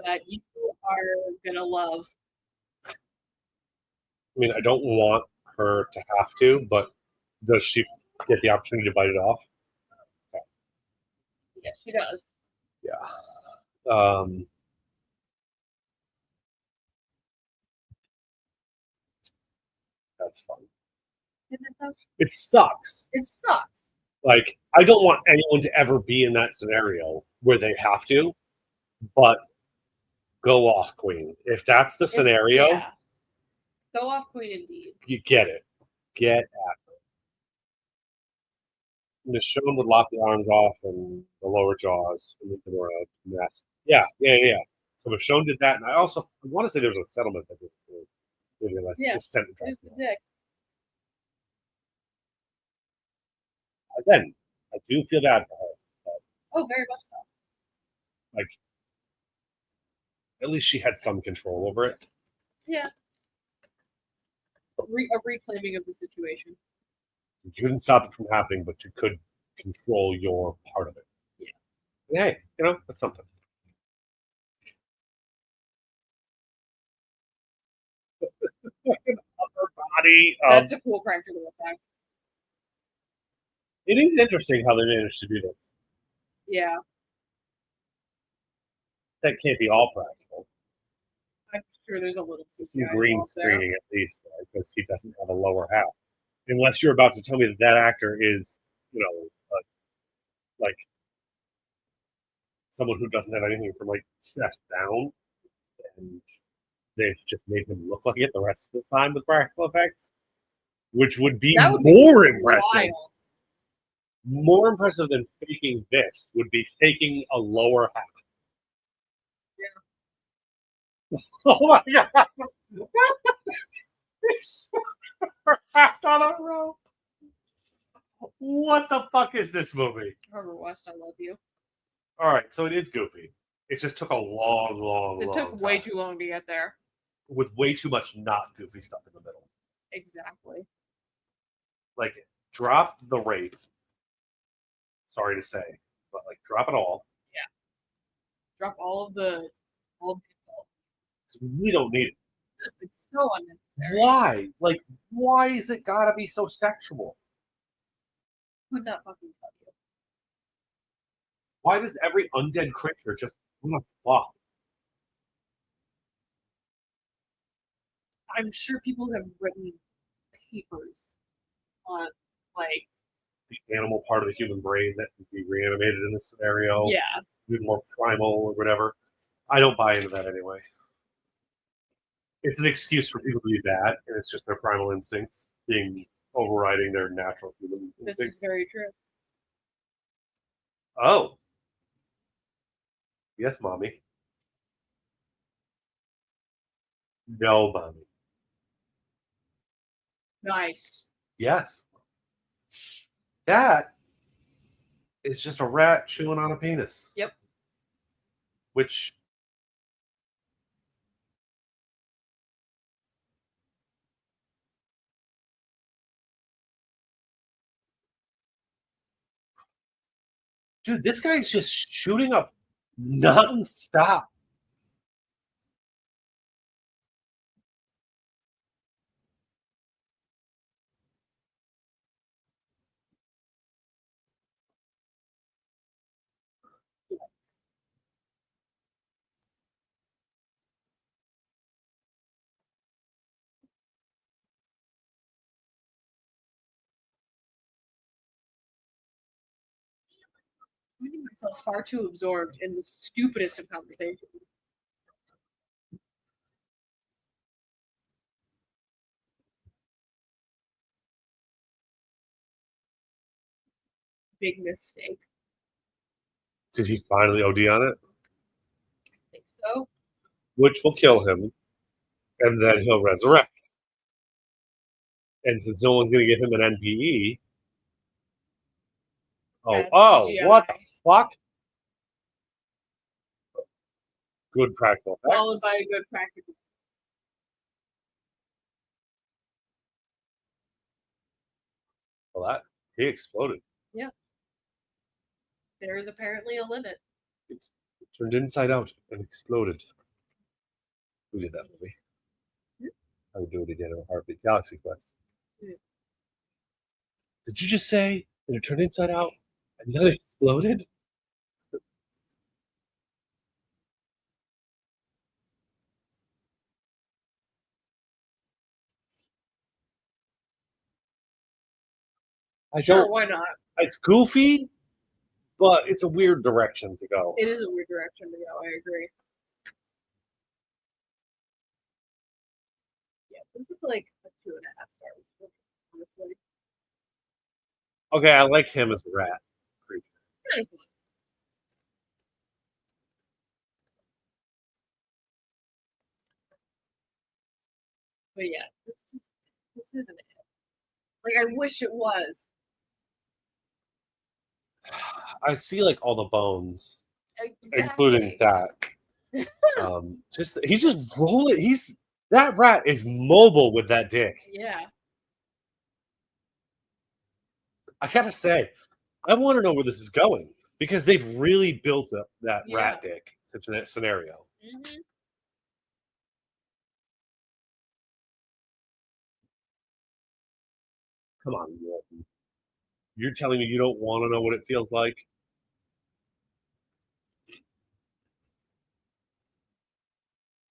Speaker 2: That you are gonna love.
Speaker 1: I mean, I don't want her to have to, but does she get the opportunity to bite it off?
Speaker 2: Okay. Yes, she does.
Speaker 1: Yeah. That's fun. It sucks.
Speaker 2: It sucks.
Speaker 1: Like, I don't want anyone to ever be in that scenario where they have to, but go off, Queen. If that's the scenario,
Speaker 2: yeah. Go off, Queen, indeed.
Speaker 1: You get it. Get after it. Michonne would lop the arms off and the lower jaws and the mess. Yeah. So Michonne did that, and I want to say there was a settlement that did it too.
Speaker 2: Yeah, just the dick.
Speaker 1: Again, I do feel bad for her.
Speaker 2: Oh, very much so.
Speaker 1: Like, at least she had some control over it.
Speaker 2: Yeah. A reclaiming of the situation.
Speaker 1: You couldn't stop it from happening, but you could control your part of it.
Speaker 2: Yeah.
Speaker 1: And hey, that's something. Upper body.
Speaker 2: That's a cool practical effect.
Speaker 1: It is interesting how they managed to do this.
Speaker 2: Yeah.
Speaker 1: That can't be all practical.
Speaker 2: I'm sure there's a little
Speaker 1: green screening at least, because he doesn't have a lower half. Unless you're about to tell me that actor is, like someone who doesn't have anything from like chest down, and they've just made him look like it the rest of the time with practical effects, which would be more impressive. More impressive than faking this would be faking a lower half. Yeah. Oh my god! Wrapped on a rope. What the fuck is this movie?
Speaker 2: Herbert West, I love you.
Speaker 1: All right, so it is goofy. It just took a long
Speaker 2: It took way too long to get there.
Speaker 1: With way too much not goofy stuff in the middle.
Speaker 2: Exactly.
Speaker 1: Like, drop the rape. Sorry to say, but like, drop it all.
Speaker 2: Yeah. Drop all of the
Speaker 1: We don't need it.
Speaker 2: It's so unnecessary.
Speaker 1: Why? Like, why is it gotta be so sexual?
Speaker 2: Could not fucking tell you.
Speaker 1: Why does every undead creature just want to fuck?
Speaker 2: I'm sure people have written papers on like
Speaker 1: The animal part of the human brain that can be reanimated in this scenario,
Speaker 2: yeah.
Speaker 1: be more primal or whatever. I don't buy into that anyway. It's an excuse for people to be bad, and it's just their primal instincts being overriding their natural human
Speaker 2: This is
Speaker 1: instincts.
Speaker 2: very true.
Speaker 1: Oh. Yes, mommy. No, mommy.
Speaker 2: Nice.
Speaker 1: Yes. That is just a rat chewing on a penis.
Speaker 2: Yep.
Speaker 1: Which dude, this guy's just shooting up non-stop.
Speaker 2: I'm finding myself far too absorbed in the stupidest of conversations. Big mistake.
Speaker 1: Did he finally OD on it?
Speaker 2: I think so.
Speaker 1: Which will kill him, and then he'll resurrect. And since no one's going to give him an NPE,
Speaker 2: Bad
Speaker 1: oh,
Speaker 2: CGI.
Speaker 1: what the fuck? Good practical effects.
Speaker 2: Followed by a good practical.
Speaker 1: Well, that he exploded.
Speaker 2: Yeah. There is apparently a limit.
Speaker 1: It turned inside out and exploded. Who did that movie? I would do it again in a heartbeat. Galaxy Quest.
Speaker 2: Yeah.
Speaker 1: Did you just say that it turned inside out and then it exploded? I
Speaker 2: Sure,
Speaker 1: don't.
Speaker 2: why not?
Speaker 1: It's goofy, but it's a weird direction to go.
Speaker 2: It is a weird direction to go. I agree. Yeah, this is like a 2.5 stars. Honestly,
Speaker 1: Okay, I like him as a rat creature.
Speaker 2: kind of fun. But yeah, this isn't it. Like I wish it was.
Speaker 1: I see like all the bones,
Speaker 2: Exactly.
Speaker 1: including that. Just he's just rolling. That rat is mobile with that dick.
Speaker 2: Yeah.
Speaker 1: I gotta say, I want to know where this is going because they've really built up that rat dick scenario.
Speaker 2: Mm-hmm.
Speaker 1: Come on, Walton. You're telling me you don't want to know what it feels like?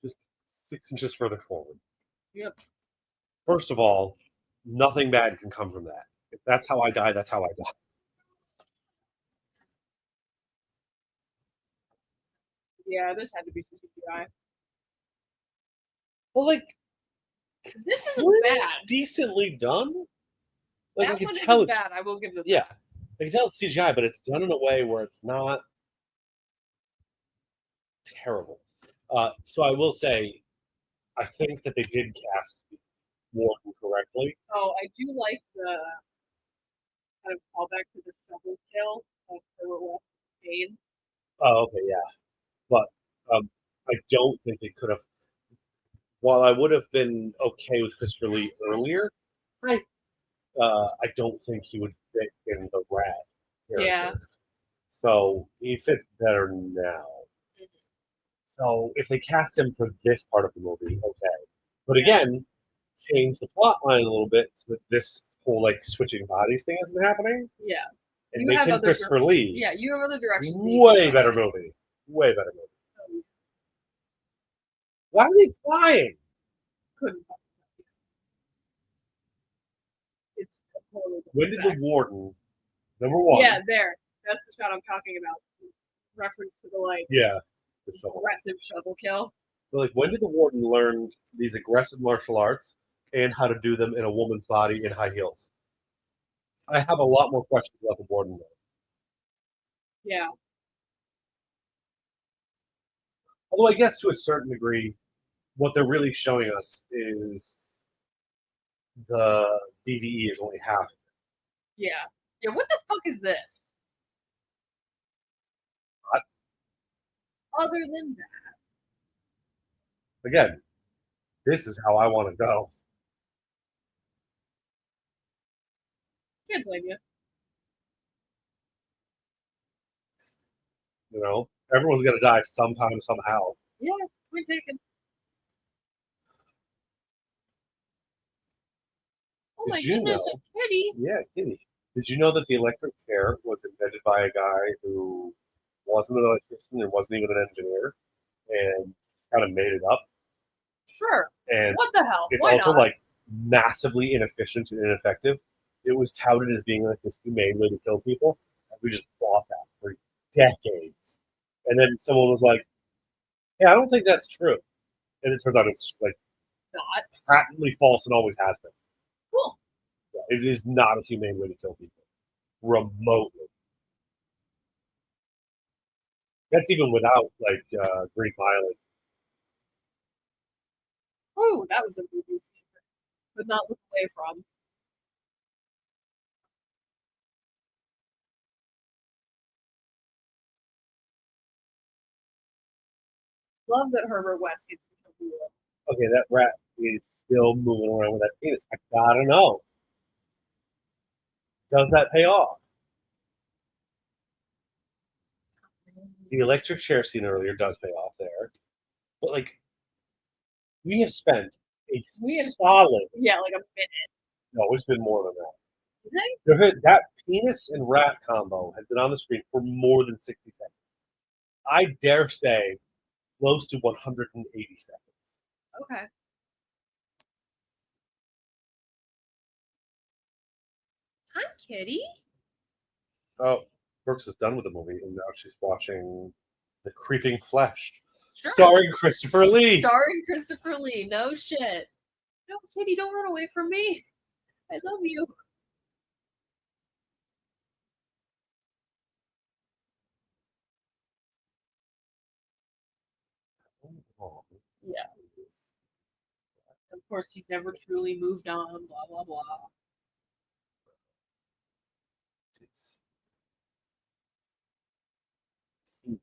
Speaker 1: Just 6 inches further forward.
Speaker 2: Yep.
Speaker 1: First of all, nothing bad can come from that. If that's how I die, that's how I die.
Speaker 2: Yeah, this had to be some CGI.
Speaker 1: Well, like
Speaker 2: This isn't bad.
Speaker 1: decently done. Like
Speaker 2: That
Speaker 1: I can
Speaker 2: one
Speaker 1: tell
Speaker 2: isn't
Speaker 1: it's
Speaker 2: bad. I will give this.
Speaker 1: yeah. I can tell it's CGI, but it's done in a way where it's not terrible. So I will say, I think that they did cast Morton correctly.
Speaker 2: Oh, I do like the kind of callback to the shovel kill of the pain.
Speaker 1: Oh, okay, yeah. But I don't think they could have. While I would have been okay with Christopher Lee earlier, I don't think he would fit in the rat character.
Speaker 2: Yeah.
Speaker 1: So he fits better now. So if they cast him for this part of the movie, okay. But again, change the plot line a little bit so that this whole like switching bodies thing isn't happening,
Speaker 2: Yeah.
Speaker 1: and
Speaker 2: You
Speaker 1: make
Speaker 2: have
Speaker 1: him
Speaker 2: other
Speaker 1: Christopher Lee.
Speaker 2: Yeah, you have other directions. that you can
Speaker 1: Way
Speaker 2: go
Speaker 1: better
Speaker 2: in.
Speaker 1: movie. Way better movie. Why is he flying?
Speaker 2: Couldn't. It's a totally different
Speaker 1: When did the
Speaker 2: effect.
Speaker 1: warden, number one?
Speaker 2: Yeah, there. That's the shot I'm talking about. Reference to the like
Speaker 1: Yeah. The shovel.
Speaker 2: aggressive shovel kill.
Speaker 1: But, like, when did the warden learn these aggressive martial arts and how to do them in a woman's body in high heels? I have a lot more questions about the warden though.
Speaker 2: Yeah.
Speaker 1: Although I guess to a certain degree, what they're really showing us is the DDE is only half.
Speaker 2: Yeah. Yeah, what the fuck is this?
Speaker 1: What?
Speaker 2: Other than that.
Speaker 1: Again, this is how I want to go.
Speaker 2: Can't blame you.
Speaker 1: You know, everyone's gonna die sometime, somehow.
Speaker 2: Yeah, point taken. Oh my
Speaker 1: Did you
Speaker 2: goodness,
Speaker 1: know?
Speaker 2: a kitty.
Speaker 1: Yeah, kitty. Did you know that the electric chair was invented by a guy who wasn't an electrician and wasn't even an engineer, and kind of made it up?
Speaker 2: Sure.
Speaker 1: And
Speaker 2: What the hell?
Speaker 1: it's
Speaker 2: Why
Speaker 1: also
Speaker 2: not?
Speaker 1: like massively inefficient and ineffective. It was touted as being like this humane way to kill people. And we just bought that for decades. And then someone was like, "Hey, I don't think that's true." And it turns out it's just like
Speaker 2: Not.
Speaker 1: patently false and always has been.
Speaker 2: Cool.
Speaker 1: It is not a humane way to kill people, remotely. That's even without like great mileage.
Speaker 2: Ooh, that was a movie scene. But not look away from. Love that Herbert West gets to kill people.
Speaker 1: Okay, that rat is still moving around with that penis. I gotta know. Does that pay off? The electric chair scene earlier does pay off there. But like we have spent a solid
Speaker 2: Yeah, like a minute.
Speaker 1: no, it's been more than that.
Speaker 2: Okay?
Speaker 1: That penis and rat combo has been on the screen for more than 60 seconds. I dare say close to 180 seconds.
Speaker 2: Okay. Hi, kitty.
Speaker 1: Oh, Brooks is done with the movie, and now she's watching The Creeping Flesh,
Speaker 2: Sure.
Speaker 1: starring Christopher Lee.
Speaker 2: Starring Christopher Lee. No shit. No, kitty, don't run away from me. I love you.
Speaker 1: Oh,
Speaker 2: Yeah. Of course, he's never truly moved on. Blah blah blah.
Speaker 1: it's- it's-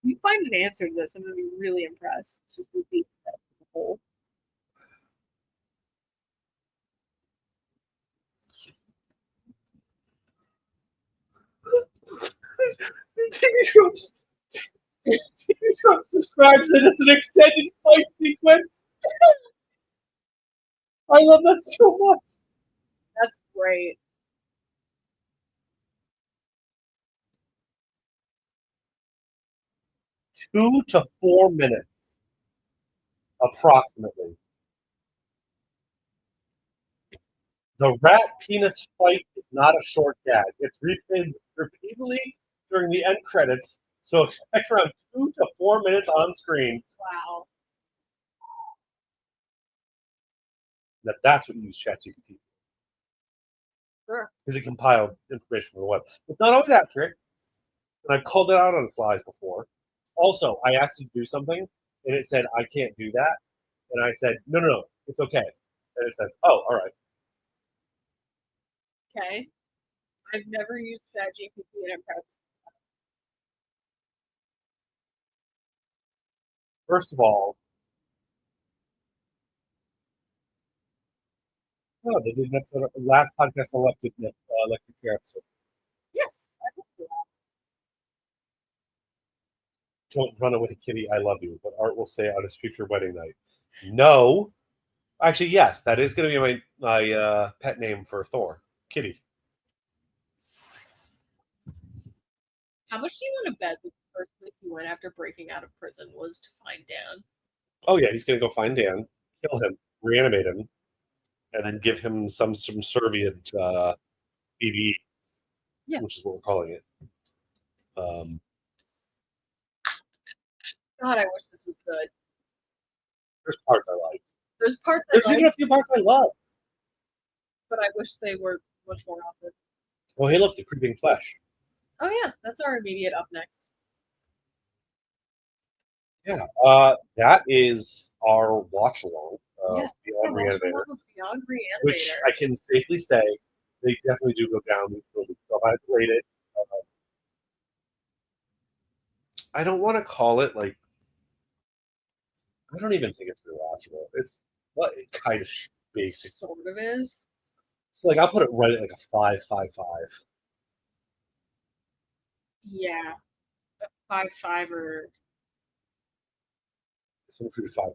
Speaker 2: If you find an answer to this, I'm gonna be really impressed. Just repeat that as a whole.
Speaker 1: TV Tropes. TV Tropes describes it as an extended fight sequence. I love that so much.
Speaker 2: That's great.
Speaker 1: Two to 4 minutes, approximately. The rat penis fight is not a short gag. It's replayed repeatedly during the end credits, so expect around 2 to 4 minutes on screen.
Speaker 2: Wow.
Speaker 1: That's what you use ChatGPT
Speaker 2: Sure.
Speaker 1: because it compiled information from the web. It's not always accurate, and I've called it out on slides before. Also, I asked it to do something, and it said I can't do that, and I said no, it's okay, and it said, oh, all right.
Speaker 2: Okay. I've never used ChatGPT and I'm proud.
Speaker 1: First of all, Oh, they did that last podcast electric chair episode.
Speaker 2: Yes, I love that.
Speaker 1: Don't run away, Kitty. I love you. But Art will say on his future wedding night. No. Actually, yes, that is going to be my pet name for Thor, Kitty.
Speaker 2: How much do you want to bet that the first place he went after breaking out of prison was to find Dan?
Speaker 1: Oh yeah, he's going to go find Dan, kill him, reanimate him, and then give him some subservient PvE,
Speaker 2: Yeah.
Speaker 1: which is what we're calling it.
Speaker 2: God, I wish this was good.
Speaker 1: There's parts I like.
Speaker 2: There's parts I
Speaker 1: There's
Speaker 2: like,
Speaker 1: even a few parts I love.
Speaker 2: but I wish they were much more often.
Speaker 1: Oh, hey, look, the creeping flesh.
Speaker 2: Oh yeah, that's our immediate up next.
Speaker 1: Yeah, that is our watch along of
Speaker 2: Yeah.
Speaker 1: Beyond Re-AniMAYtor,
Speaker 2: Beyond Re-AniMAYtor.
Speaker 1: which I can safely say they definitely do go down. We still have to rate it. I don't want to call it like. I don't even think it's rewatchable. It's well, it kind of basic.
Speaker 2: Sort of is.
Speaker 1: So like I'll put it right at like a 5.55.
Speaker 2: Yeah. 5.5 or
Speaker 1: So pretty 5.5.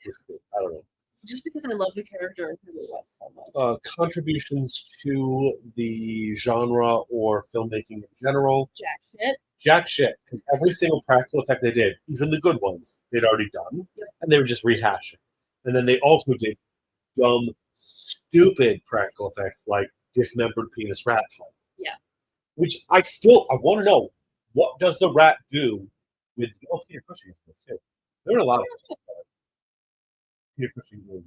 Speaker 1: I don't know.
Speaker 2: just because I love the character of Henry West so much.
Speaker 1: Contributions to the genre or filmmaking in general.
Speaker 2: Jack shit.
Speaker 1: Jack shit. 'Cause every single practical effect they did, even the good ones, they'd already done.
Speaker 2: Yep.
Speaker 1: And they were just rehashing. And then they also did dumb, stupid practical effects like dismembered penis rat fight.
Speaker 2: Yeah.
Speaker 1: Which I want to know, what does the rat do with Peter Cushing is this too. There were a lot of Peter Cushing was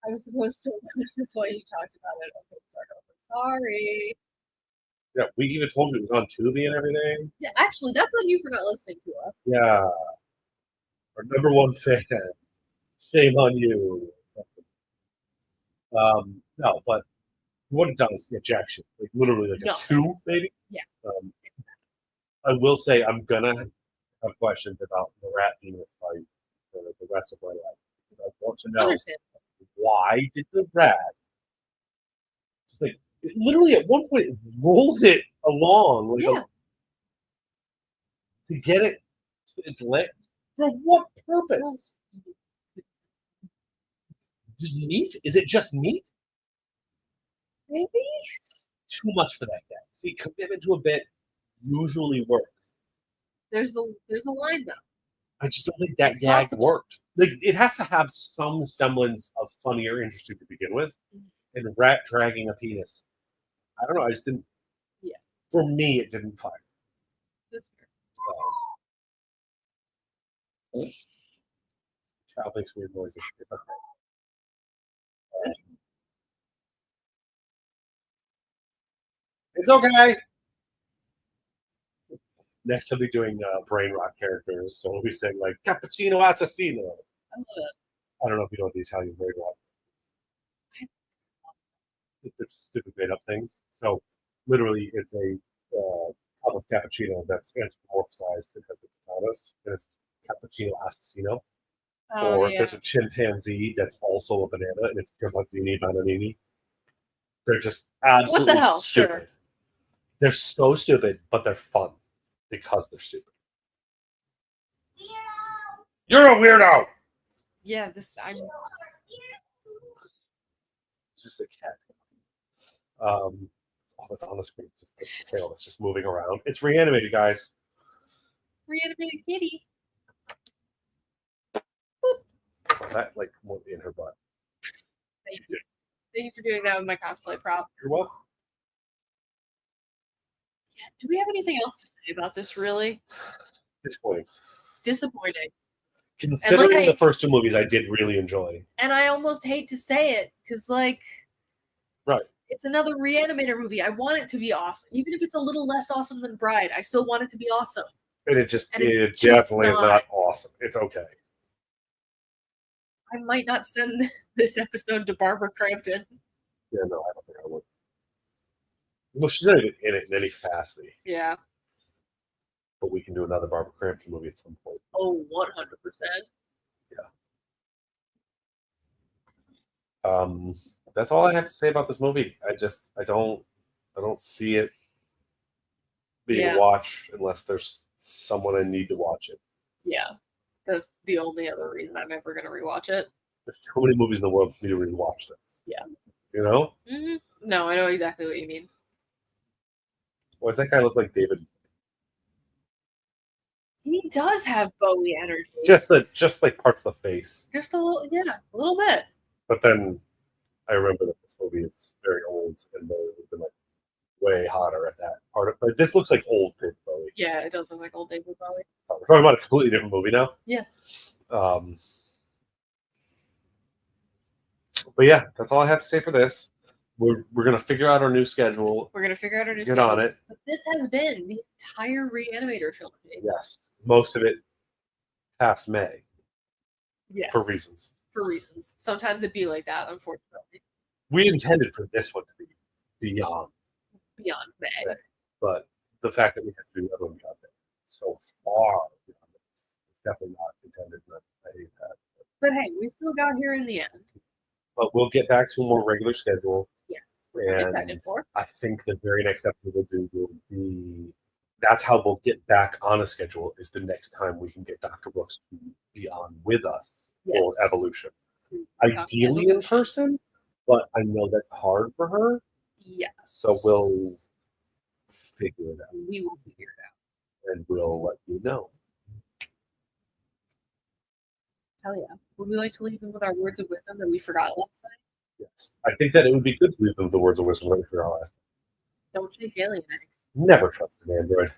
Speaker 2: I was supposed to watch this while you talked about it. Okay, start over. Sorry.
Speaker 1: yeah, we even told you it was on Tubi and everything.
Speaker 2: Yeah, actually, that's on you for not listening to us.
Speaker 1: Yeah. Our number one fan. Shame on you. No, but what it does, yeah, jack shit. Like literally like
Speaker 2: No.
Speaker 1: a 2, maybe?
Speaker 2: Yeah.
Speaker 1: I will say I'm gonna have questions about the rat penis fight for the rest of my life. Because I want to know
Speaker 2: Understand.
Speaker 1: why did the rat just like it literally at one point it rolled it along like
Speaker 2: Yeah.
Speaker 1: to get it to its leg? For what purpose? Just meat? Is it just meat?
Speaker 2: Maybe.
Speaker 1: Too much for that guy. See, commitment to a bit usually works.
Speaker 2: There's a line though.
Speaker 1: I just don't think that
Speaker 2: It's
Speaker 1: gag
Speaker 2: possible.
Speaker 1: worked. Like it has to have some semblance of funny or interesting to begin with. And rat dragging a penis. I don't know. I just didn't.
Speaker 2: Yeah.
Speaker 1: For me, it didn't fire.
Speaker 2: That's fair.
Speaker 1: Child makes weird noises. It's okay. Next, I'll be doing brain rot characters, so we'll be saying like "Cappuccino Assassino."
Speaker 2: I love it.
Speaker 1: I don't know if you know what the Italian brain rot. They're just stupid made up things. So literally, it's a cup of cappuccino that's anthropomorphized and has the katanas, and it's cappuccino assassino.
Speaker 2: Oh,
Speaker 1: Or
Speaker 2: yeah.
Speaker 1: there's a chimpanzee that's also a banana, and it's chimpanzini bananini. They're just absolutely
Speaker 2: What the hell?
Speaker 1: stupid.
Speaker 2: Sure.
Speaker 1: They're so stupid, but they're fun because they're stupid. You're a weirdo.
Speaker 2: Yeah, I'm
Speaker 1: It's just a cat. Oh, that's on the screen. Just the tail that's just moving around. It's reanimated, guys.
Speaker 2: Re-AniMAYtor kitty.
Speaker 1: That like went in her butt.
Speaker 2: Thank you. Thank you for doing that with my cosplay prop.
Speaker 1: You're welcome.
Speaker 2: Yeah. Do we have anything else to say about this? Really
Speaker 1: Disappointing.
Speaker 2: disappointing.
Speaker 1: Considering the first two movies, I did really enjoy.
Speaker 2: And I almost hate to say it because, like,
Speaker 1: right,
Speaker 2: it's another Re-AniMAYtor movie. I want it to be awesome, even if it's a little less awesome than Bride. I still want it to be awesome.
Speaker 1: And it definitely is not awesome. It's okay.
Speaker 2: I might not send this episode to Barbara Crampton.
Speaker 1: Yeah, no, I don't think I would. Well, she's not even in it in any capacity.
Speaker 2: Yeah.
Speaker 1: But we can do another Barbara Crampton movie at some point.
Speaker 2: Oh, 100%.
Speaker 1: Yeah. That's all I have to say about this movie. I don't see it being
Speaker 2: Yeah.
Speaker 1: watched unless there's someone I need to watch it.
Speaker 2: Yeah. That's the only other reason I'm ever going to rewatch it.
Speaker 1: There's too many movies in the world for me to rewatch this.
Speaker 2: Yeah.
Speaker 1: You know?
Speaker 2: Mm-hmm. No, I know exactly what you mean.
Speaker 1: Why does that guy look like David?
Speaker 2: He does have Bowie energy.
Speaker 1: Just like parts of the face.
Speaker 2: Just a little, yeah, a little bit.
Speaker 1: But then I remember that this movie is very old and Bowie would have been like way hotter at that part of it. This looks like old David Bowie.
Speaker 2: Yeah, it does look like old David Bowie.
Speaker 1: We're talking about a completely different movie now.
Speaker 2: Yeah.
Speaker 1: But yeah, that's all I have to say for this. We're gonna figure out our new schedule.
Speaker 2: We're gonna figure out our new
Speaker 1: Get
Speaker 2: schedule.
Speaker 1: on it.
Speaker 2: But this has been the entire Re-AniMAYtor trilogy.
Speaker 1: Yes, most of it past May.
Speaker 2: Yes.
Speaker 1: For reasons.
Speaker 2: For reasons. Sometimes it'd be like that, unfortunately.
Speaker 1: We intended for this one to be beyond
Speaker 2: May.
Speaker 1: but the fact that we have to do everyone got there so far beyond it, it's definitely not intended. I hate that.
Speaker 2: But hey, we still got here in the end.
Speaker 1: But we'll get back to a more regular schedule.
Speaker 2: Yes, which I'm excited for.
Speaker 1: I think the very next episode we'll do will be. That's how we'll get back on a schedule. Is the next time we can get Dr. Brooks to be on with us for Evolution. Ideally in person, but I know that's hard for her.
Speaker 2: Yes.
Speaker 1: So we'll figure it out.
Speaker 2: We will figure it out.
Speaker 1: And we'll let you know.
Speaker 2: Hell yeah. Would we like to leave them with our words of wisdom that we forgot last night?
Speaker 1: Yes. I think that it would be good to leave them with the words of wisdom that we forgot last night.
Speaker 2: Don't shake alien eggs.
Speaker 1: Never trust an android.